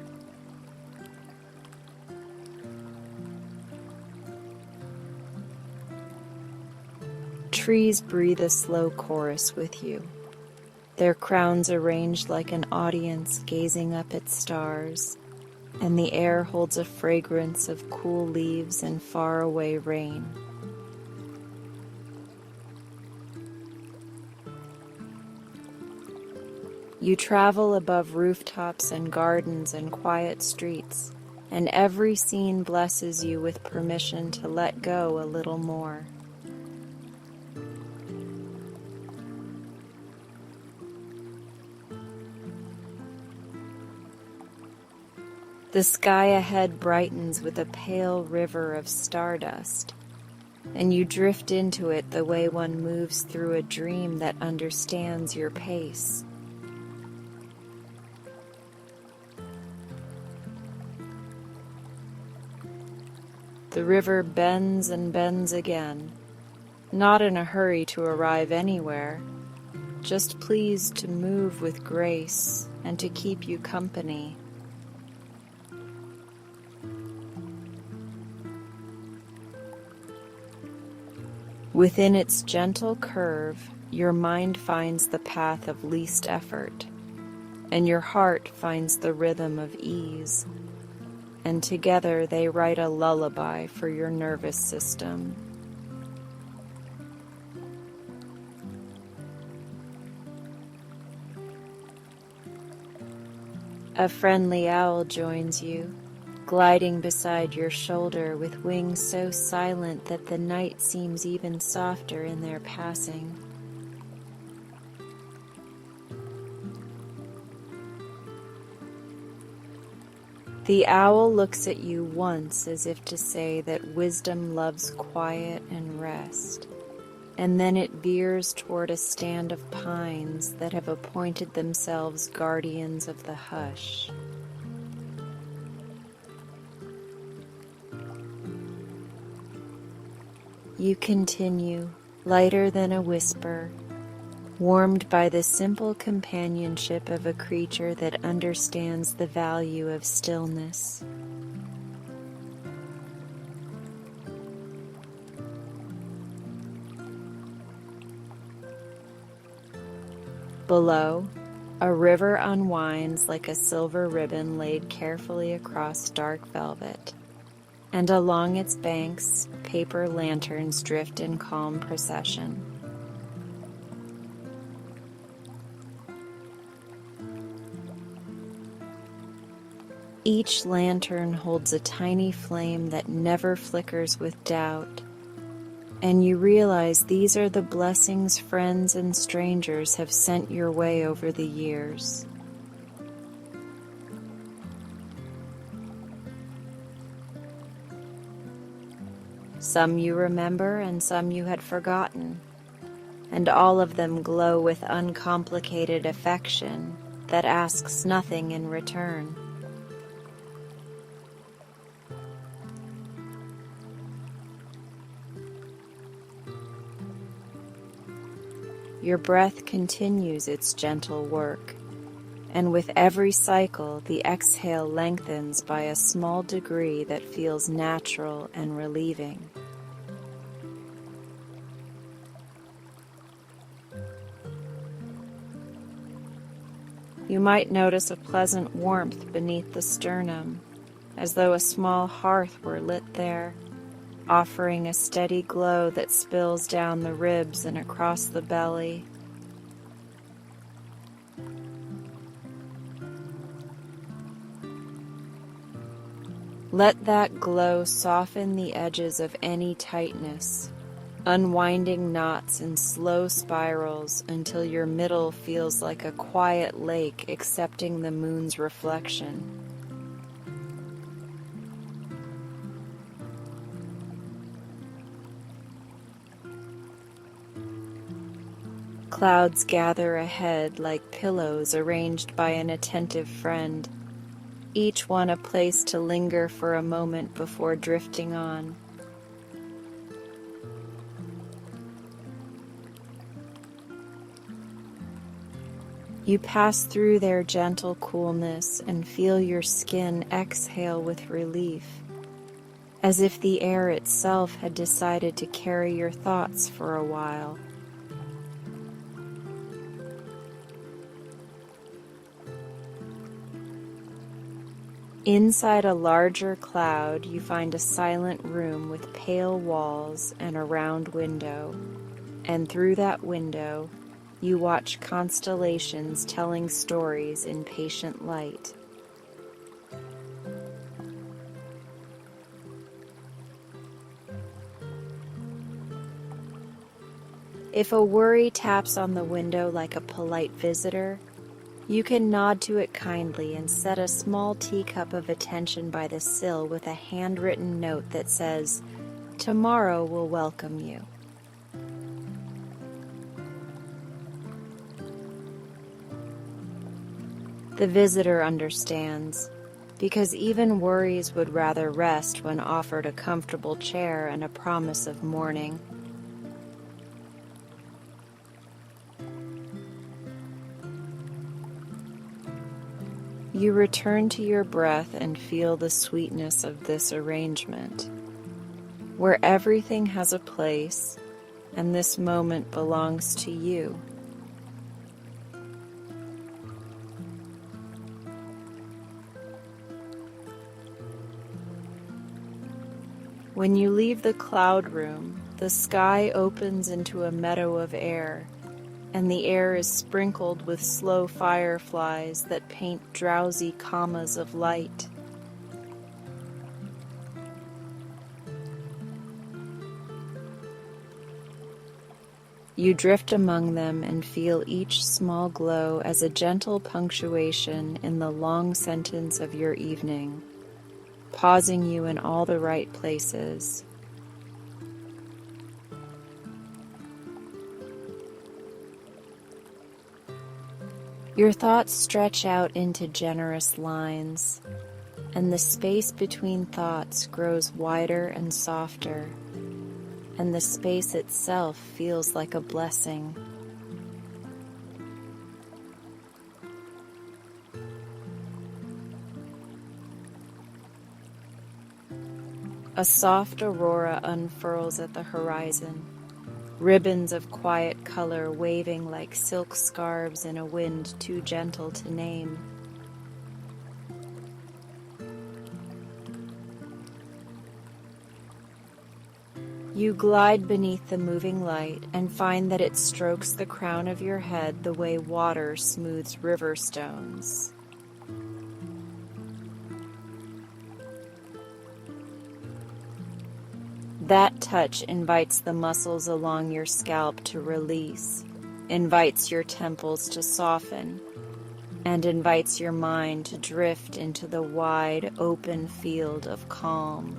Trees breathe a slow chorus with you, their crowns arranged like an audience gazing up at stars, and the air holds a fragrance of cool leaves and faraway rain. You travel above rooftops and gardens and quiet streets, and every scene blesses you with permission to let go a little more. The sky ahead brightens with a pale river of stardust, and you drift into it the way one moves through a dream that understands your pace. The river bends and bends again, not in a hurry to arrive anywhere, just pleased to move with grace and to keep you company. Within its gentle curve, your mind finds the path of least effort, and your heart finds the rhythm of ease, and together they write a lullaby for your nervous system. A friendly owl joins you, gliding beside your shoulder with wings so silent that the night seems even softer in their passing. The owl looks at you once as if to say that wisdom loves quiet and rest, and then it veers toward a stand of pines that have appointed themselves guardians of the hush. You continue, lighter than a whisper, warmed by the simple companionship of a creature that understands the value of stillness. Below, a river unwinds like a silver ribbon laid carefully across dark velvet, and along its banks, paper lanterns drift in calm procession. Each lantern holds a tiny flame that never flickers with doubt, and you realize these are the blessings friends and strangers have sent your way over the years. Some you remember and some you had forgotten, and all of them glow with uncomplicated affection that asks nothing in return. Your breath continues its gentle work, and with every cycle the exhale lengthens by a small degree that feels natural and relieving. You might notice a pleasant warmth beneath the sternum, as though a small hearth were lit there, offering a steady glow that spills down the ribs and across the belly. Let that glow soften the edges of any tightness, unwinding knots in slow spirals until your middle feels like a quiet lake accepting the moon's reflection. Clouds gather ahead like pillows arranged by an attentive friend, each one a place to linger for a moment before drifting on. You pass through their gentle coolness and feel your skin exhale with relief, as if the air itself had decided to carry your thoughts for a while. Inside a larger cloud, you find a silent room with pale walls and a round window, and through that window, you watch constellations telling stories in patient light. If a worry taps on the window like a polite visitor, you can nod to it kindly and set a small teacup of attention by the sill with a handwritten note that says, "Tomorrow will welcome you." The visitor understands, because even worries would rather rest when offered a comfortable chair and a promise of morning. You return to your breath and feel the sweetness of this arrangement, where everything has a place and this moment belongs to you. When you leave the cloud room, the sky opens into a meadow of air, and the air is sprinkled with slow fireflies that paint drowsy commas of light. You drift among them and feel each small glow as a gentle punctuation in the long sentence of your evening, pausing you in all the right places. Your thoughts stretch out into generous lines, and the space between thoughts grows wider and softer, and the space itself feels like a blessing. A soft aurora unfurls at the horizon, ribbons of quiet color waving like silk scarves in a wind too gentle to name. You glide beneath the moving light and find that it strokes the crown of your head the way water smooths river stones. That touch invites the muscles along your scalp to release, invites your temples to soften, and invites your mind to drift into the wide, open field of calm.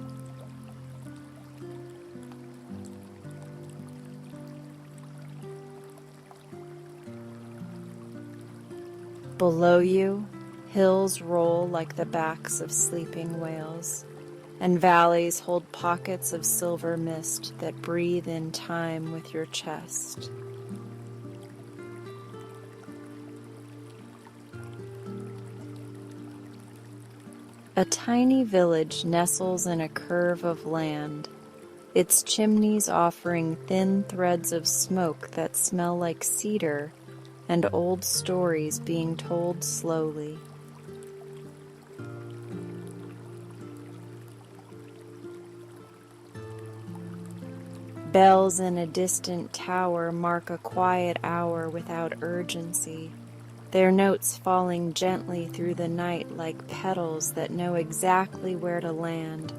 Below you, hills roll like the backs of sleeping whales, and valleys hold pockets of silver mist that breathe in time with your chest. A tiny village nestles in a curve of land, its chimneys offering thin threads of smoke that smell like cedar and old stories being told slowly. Bells in a distant tower mark a quiet hour without urgency, their notes falling gently through the night like petals that know exactly where to land.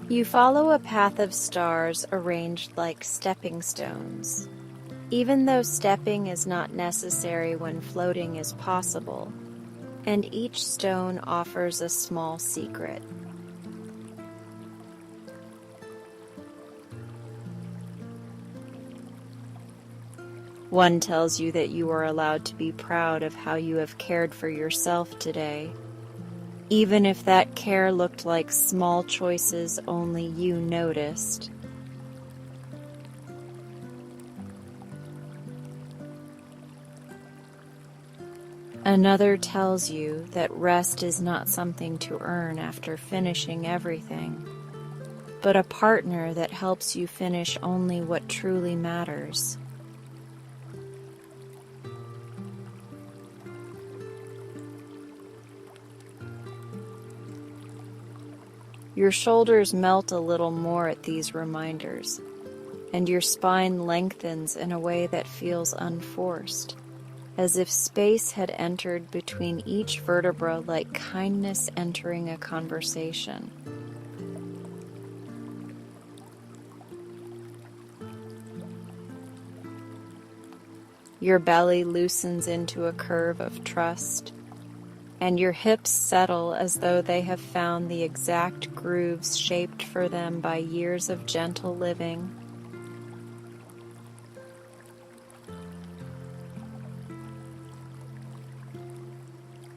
You follow a path of stars arranged like stepping stones. Even though stepping is not necessary when floating is possible, and each stone offers a small secret. One tells you that you are allowed to be proud of how you have cared for yourself today, even if that care looked like small choices only you noticed. Another tells you that rest is not something to earn after finishing everything, but a partner that helps you finish only what truly matters. Your shoulders melt a little more at these reminders, and your spine lengthens in a way that feels unforced, as if space had entered between each vertebra like kindness entering a conversation. Your belly loosens into a curve of trust, and your hips settle as though they have found the exact grooves shaped for them by years of gentle living.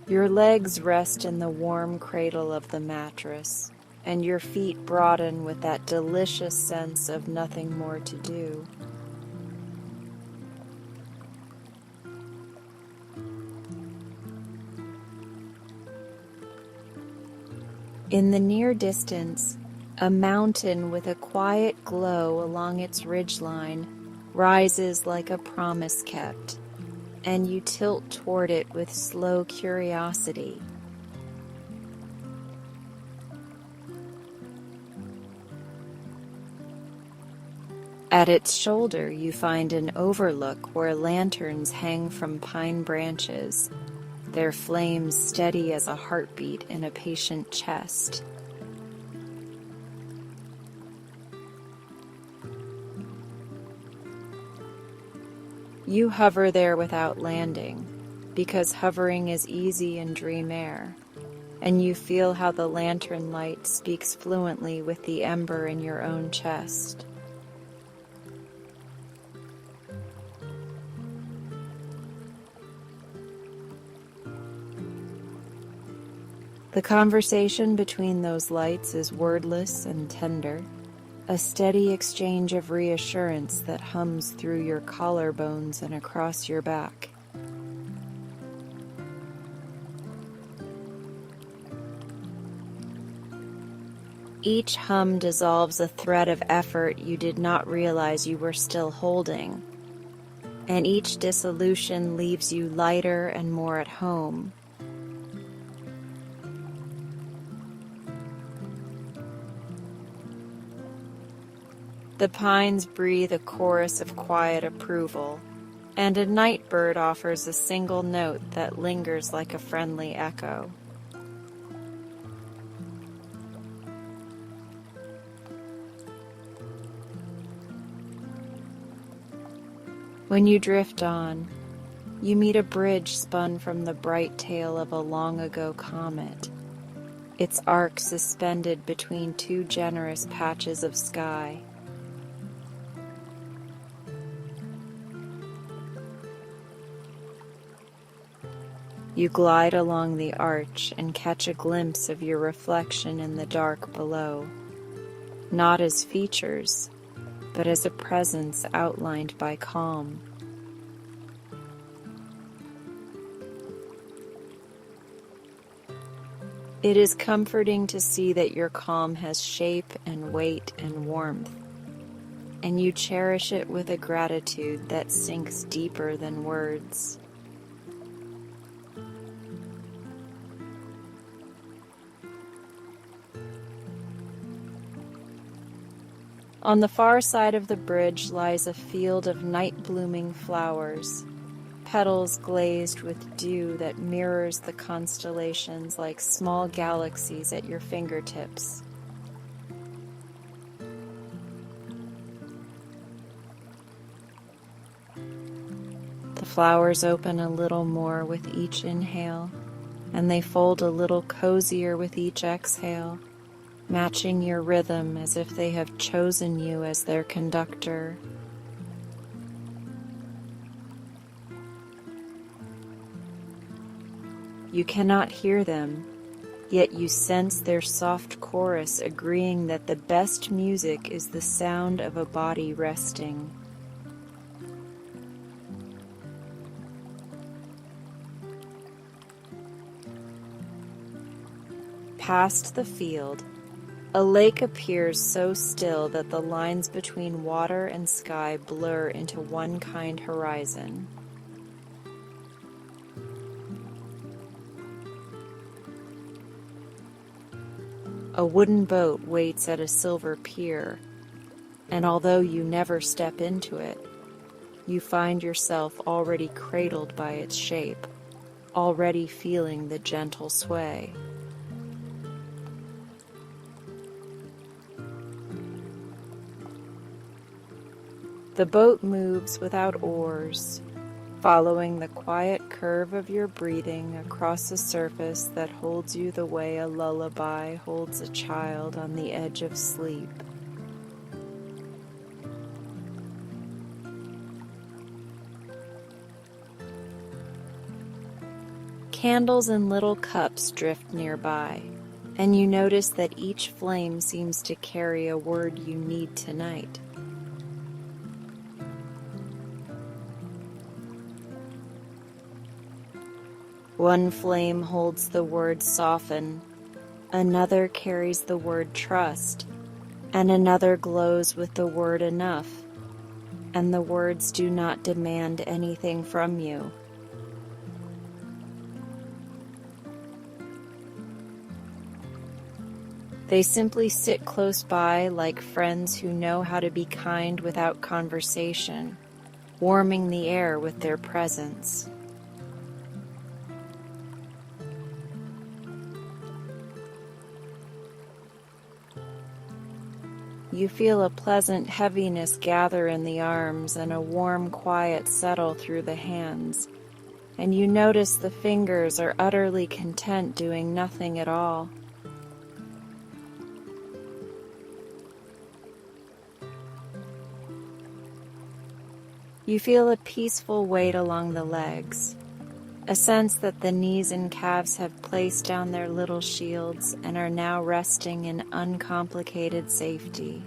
Your legs rest in the warm cradle of the mattress, and your feet broaden with that delicious sense of nothing more to do. In the near distance, a mountain with a quiet glow along its ridgeline rises like a promise kept, and you tilt toward it with slow curiosity. At its shoulder, you find an overlook where lanterns hang from pine branches, their flames steady as a heartbeat in a patient chest. You hover there without landing, because hovering is easy in dream air, and you feel how the lantern light speaks fluently with the ember in your own chest. The conversation between those lights is wordless and tender, a steady exchange of reassurance that hums through your collarbones and across your back. Each hum dissolves a thread of effort you did not realize you were still holding, and each dissolution leaves you lighter and more at home. The pines breathe a chorus of quiet approval, and a night bird offers a single note that lingers like a friendly echo. When you drift on, you meet a bridge spun from the bright tail of a long-ago comet, its arc suspended between two generous patches of sky. You glide along the arch and catch a glimpse of your reflection in the dark below, not as features, but as a presence outlined by calm. It is comforting to see that your calm has shape and weight and warmth, and you cherish it with a gratitude that sinks deeper than words. On the far side of the bridge lies a field of night-blooming flowers, petals glazed with dew that mirrors the constellations like small galaxies at your fingertips. The flowers open a little more with each inhale, and they fold a little cozier with each exhale, matching your rhythm as if they have chosen you as their conductor. You cannot hear them, yet you sense their soft chorus agreeing that the best music is the sound of a body resting. Past the field, a lake appears so still that the lines between water and sky blur into one kind horizon. A wooden boat waits at a silver pier, and although you never step into it, you find yourself already cradled by its shape, already feeling the gentle sway. The boat moves without oars, following the quiet curve of your breathing across a surface that holds you the way a lullaby holds a child on the edge of sleep. Candles in little cups drift nearby, and you notice that each flame seems to carry a word you need tonight. One flame holds the word soften, Another carries the word trust, and another glows with the word enough, and the words do not demand anything from you. They simply sit close by like friends who know how to be kind without conversation, warming the air with their presence. You feel a pleasant heaviness gather in the arms and a warm quiet settle through the hands, and you notice the fingers are utterly content doing nothing at all. You feel a peaceful weight along the legs, a sense that the knees and calves have placed down their little shields and are now resting in uncomplicated safety.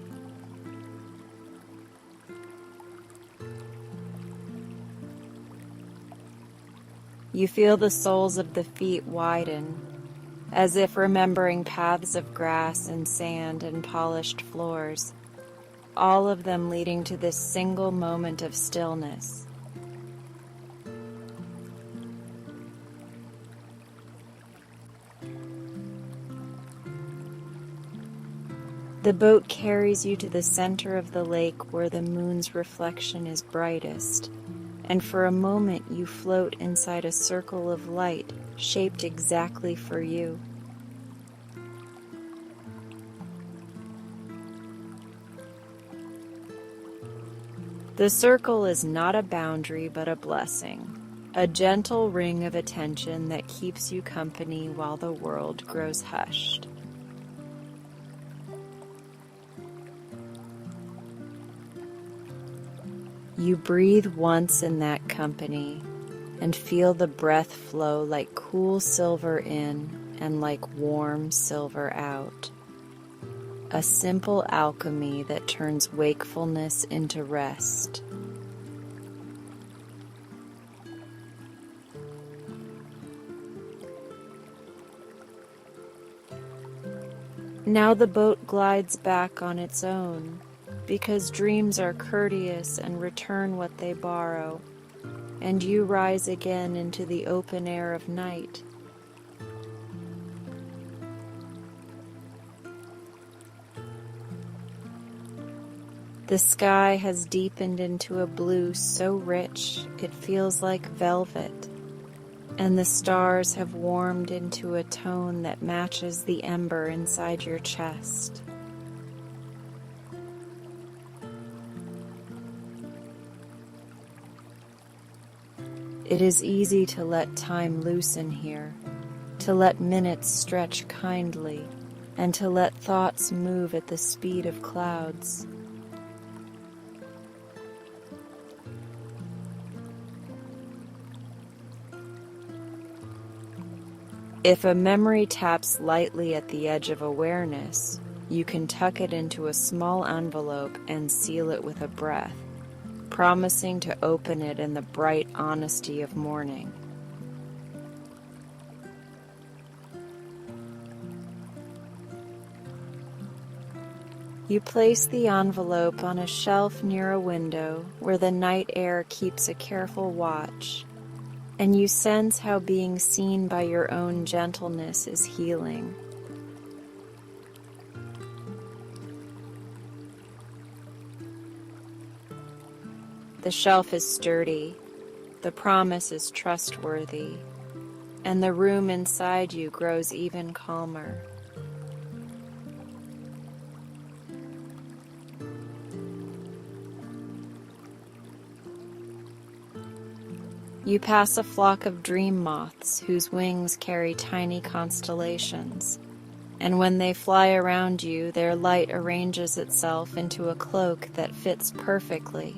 You feel the soles of the feet widen, as if remembering paths of grass and sand and polished floors, all of them leading to this single moment of stillness. The boat carries you to the center of the lake where the moon's reflection is brightest, and for a moment you float inside a circle of light shaped exactly for you. The circle is not a boundary but a blessing, a gentle ring of attention that keeps you company while the world grows hushed. You breathe once in that company and feel the breath flow like cool silver in and like warm silver out. A simple alchemy that turns wakefulness into rest. Now the boat glides back on its own, because dreams are courteous and return what they borrow, and you rise again into the open air of night. The sky has deepened into a blue so rich it feels like velvet, and the stars have warmed into a tone that matches the ember inside your chest. It is easy to let time loosen here, to let minutes stretch kindly, and to let thoughts move at the speed of clouds. If a memory taps lightly at the edge of awareness, you can tuck it into a small envelope and seal it with a breath, promising to open it in the bright honesty of morning. You place the envelope on a shelf near a window where the night air keeps a careful watch, and you sense how being seen by your own gentleness is healing. The shelf is sturdy, the promise is trustworthy, and the room inside you grows even calmer. You pass a flock of dream moths whose wings carry tiny constellations, and when they fly around you, their light arranges itself into a cloak that fits perfectly.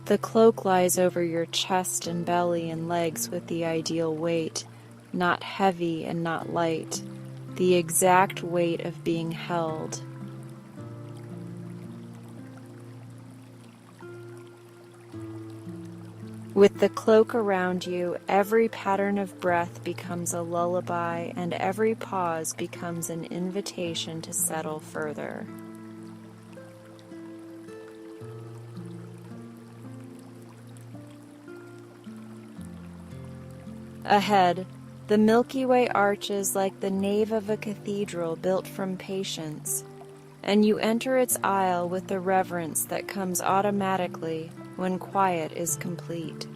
The cloak lies over your chest and belly and legs with the ideal weight, not heavy and not light, the exact weight of being held. With the cloak around you, every pattern of breath becomes a lullaby, and every pause becomes an invitation to settle further. Ahead, the Milky Way arches like the nave of a cathedral built from patience, and you enter its aisle with the reverence that comes automatically when quiet is complete.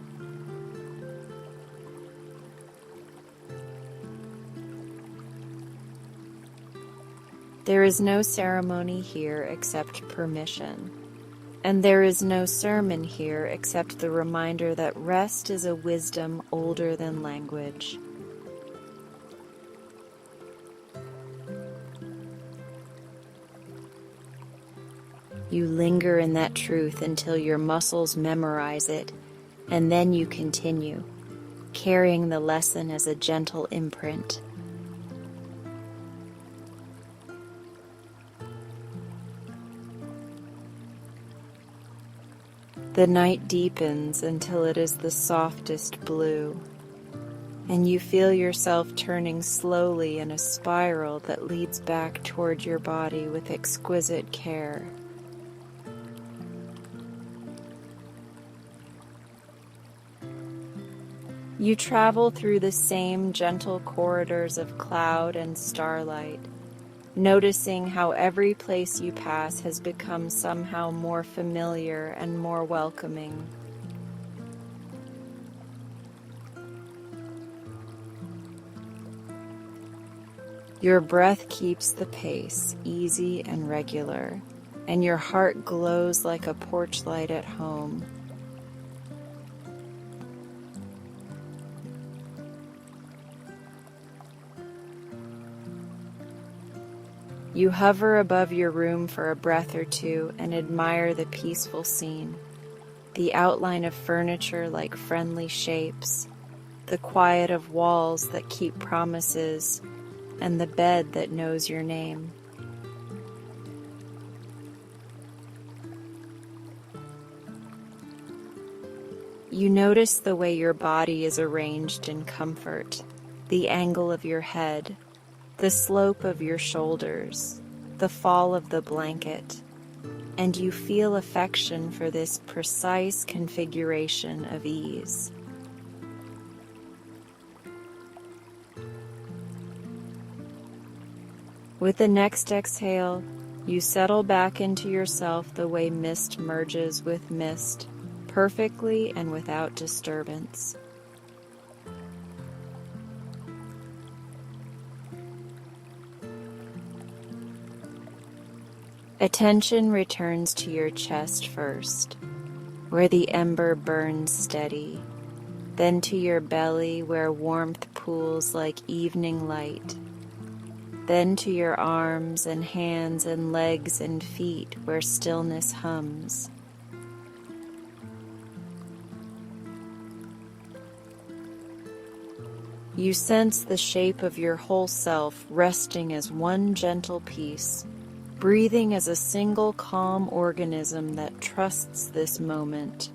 There is no ceremony here except permission, and there is no sermon here except the reminder that rest is a wisdom older than language. You linger in that truth until your muscles memorize it, and then you continue, carrying the lesson as a gentle imprint. The night deepens until it is the softest blue, and you feel yourself turning slowly in a spiral that leads back toward your body with exquisite care. You travel through the same gentle corridors of cloud and starlight, noticing how every place you pass has become somehow more familiar and more welcoming. Your breath keeps the pace, easy and regular, and your heart glows like a porch light at home. You hover above your room for a breath or two and admire the peaceful scene, the outline of furniture like friendly shapes, the quiet of walls that keep promises, and the bed that knows your name. You notice the way your body is arranged in comfort, the angle of your head, the slope of your shoulders, the fall of the blanket, and you feel affection for this precise configuration of ease. With the next exhale, you settle back into yourself the way mist merges with mist, perfectly and without disturbance. Attention returns to your chest first, where the ember burns steady, then to your belly where warmth pools like evening light, then to your arms and hands and legs and feet where stillness hums. You sense the shape of your whole self resting as one gentle piece, breathing as a single calm organism that trusts this moment.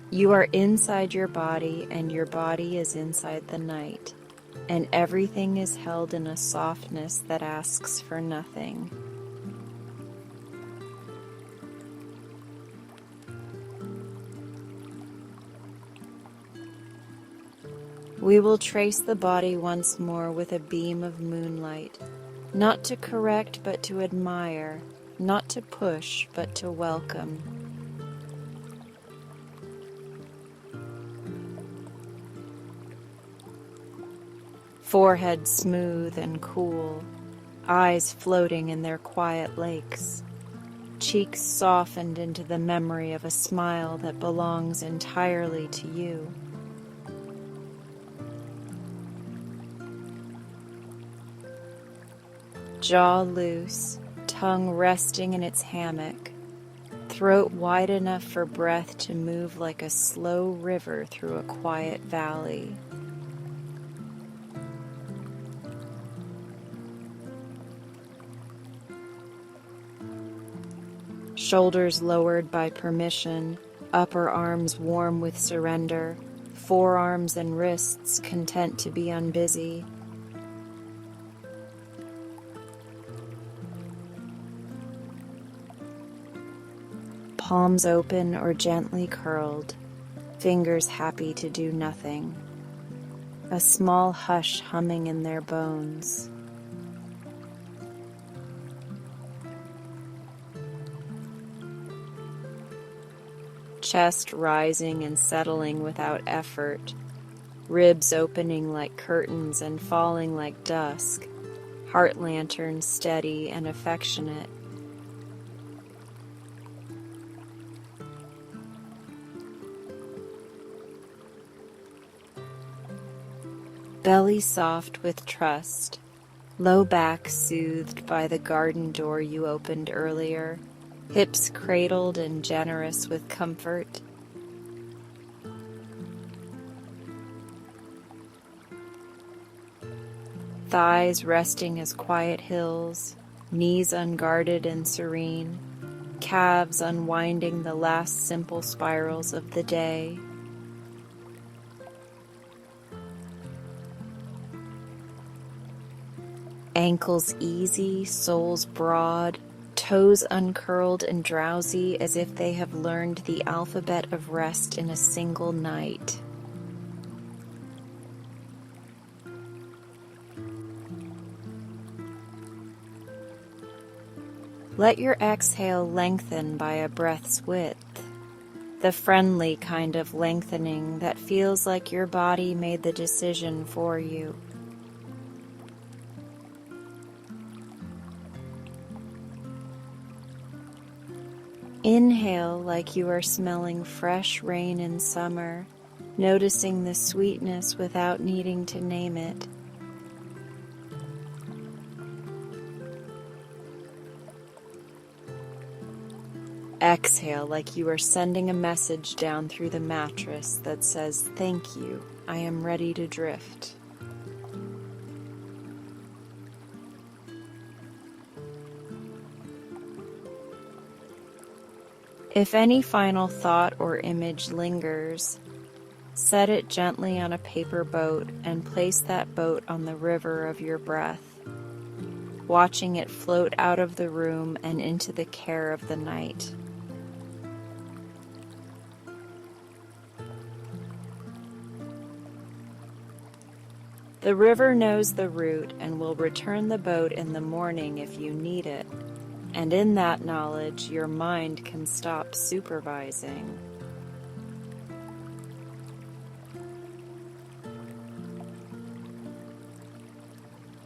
You are inside your body, and your body is inside the night, and everything is held in a softness that asks for nothing. We will trace the body once more with a beam of moonlight, not to correct but to admire, not to push but to welcome. Forehead smooth and cool, eyes floating in their quiet lakes, cheeks softened into the memory of a smile that belongs entirely to you. Jaw loose, tongue resting in its hammock, throat wide enough for breath to move like a slow river through a quiet valley. Shoulders lowered by permission, upper arms warm with surrender, forearms and wrists content to be unbusy. Palms open or gently curled, fingers happy to do nothing. A small hush humming in their bones. Chest rising and settling without effort, ribs opening like curtains and falling like dusk, heart lantern steady and affectionate. Belly soft with trust, low back soothed by the garden door you opened earlier, hips cradled and generous with comfort. Thighs resting as quiet hills, knees unguarded and serene, calves unwinding the last simple spirals of the day. Ankles easy, soles broad, toes uncurled and drowsy as if they have learned the alphabet of rest in a single night. Let your exhale lengthen by a breath's width, the friendly kind of lengthening that feels like your body made the decision for you. Inhale like you are smelling fresh rain in summer, noticing the sweetness without needing to name it. Exhale like you are sending a message down through the mattress that says, "Thank you, I am ready to drift." If any final thought or image lingers, set it gently on a paper boat and place that boat on the river of your breath, watching it float out of the room and into the care of the night. The river knows the route and will return the boat in the morning if you need it. And in that knowledge, your mind can stop supervising.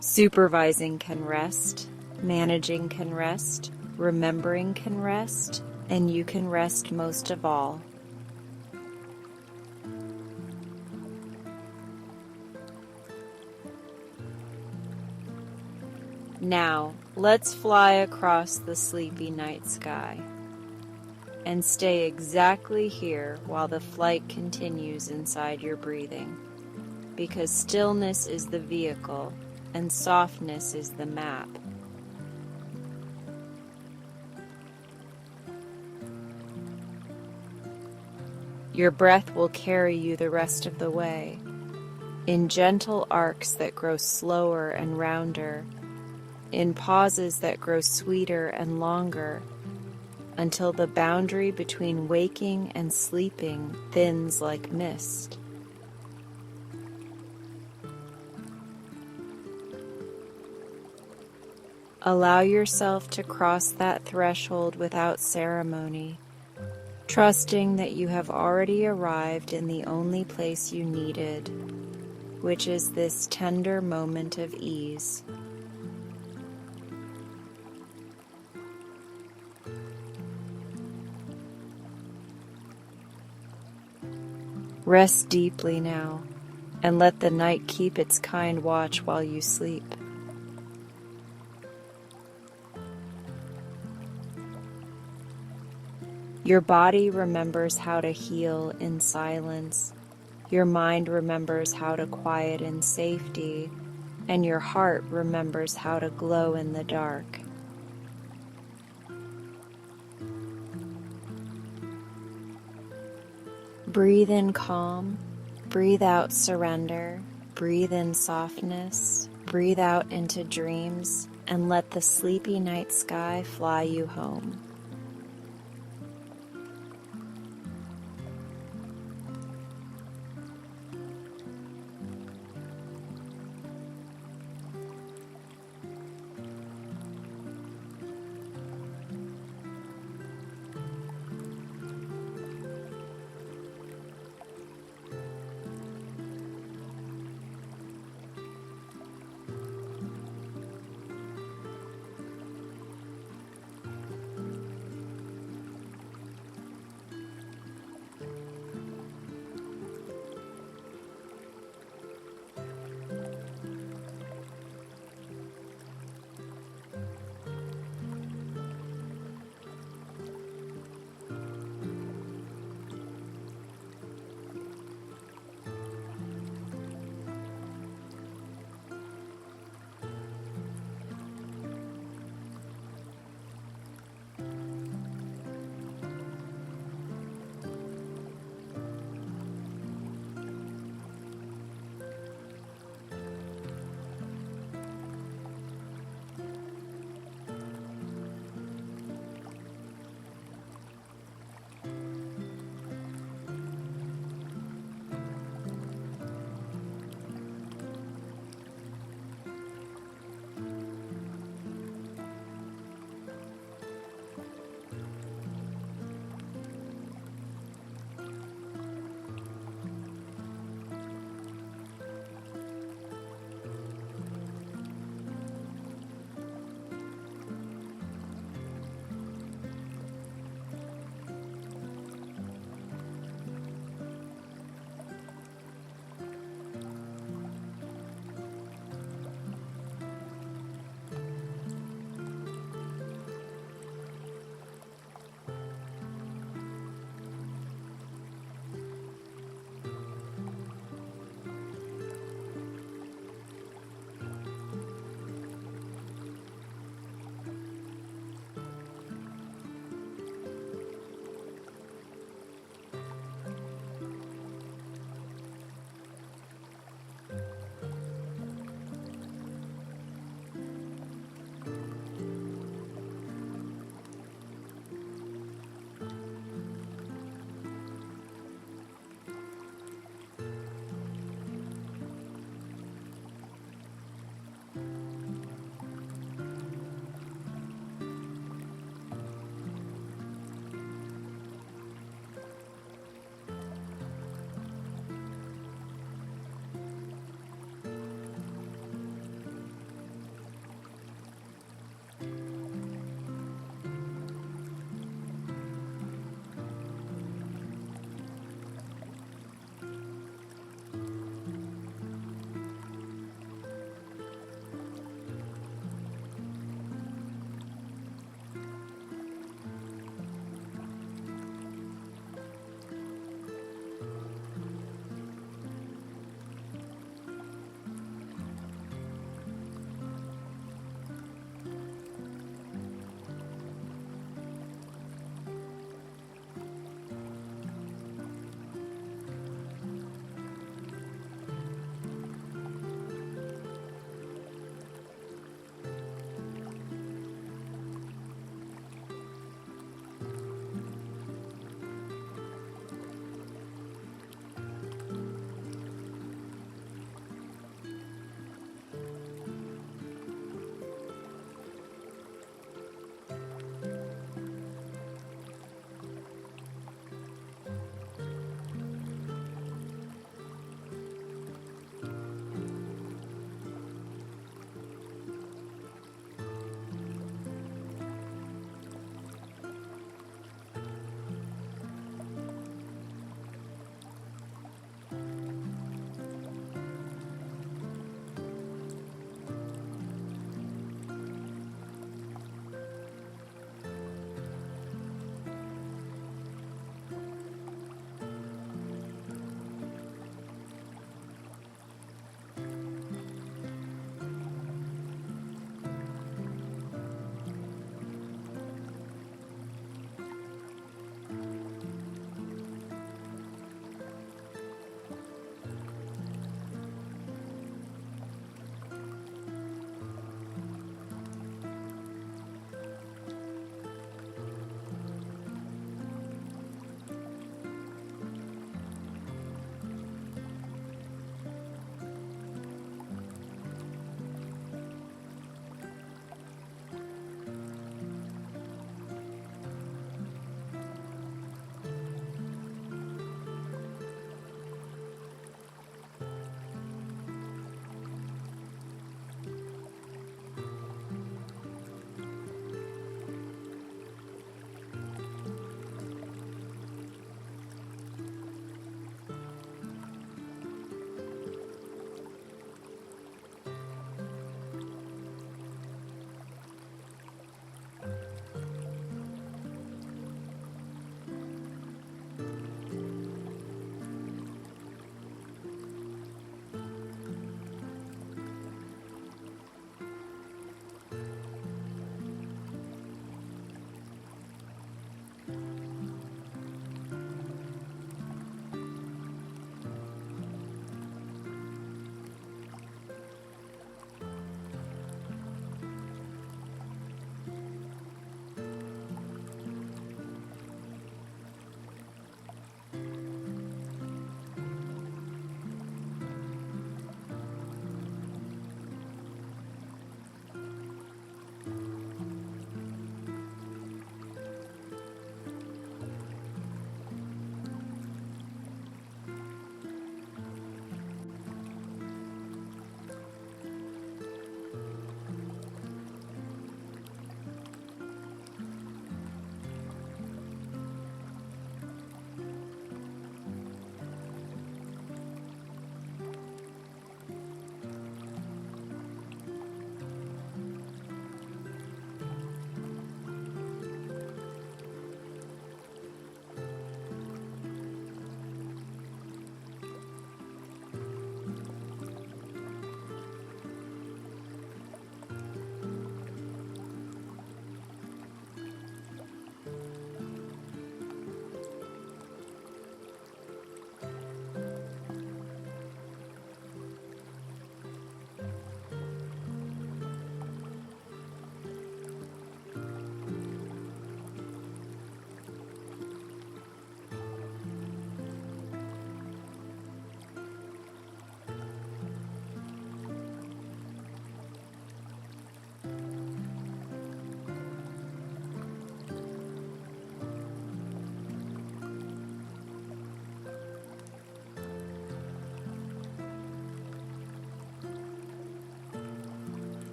Supervising can rest, managing can rest, remembering can rest, and you can rest most of all. Now, let's fly across the sleepy night sky and stay exactly here while the flight continues inside your breathing, because stillness is the vehicle and softness is the map. Your breath will carry you the rest of the way, in gentle arcs that grow slower and rounder, in pauses that grow sweeter and longer, until the boundary between waking and sleeping thins like mist. Allow yourself to cross that threshold without ceremony, trusting that you have already arrived in the only place you needed, which is this tender moment of ease. Rest deeply now, and let the night keep its kind watch while you sleep. Your body remembers how to heal in silence, your mind remembers how to quiet in safety, and your heart remembers how to glow in the dark. Breathe in calm, breathe out surrender, breathe in softness, breathe out into dreams, and let the sleepy night sky fly you home.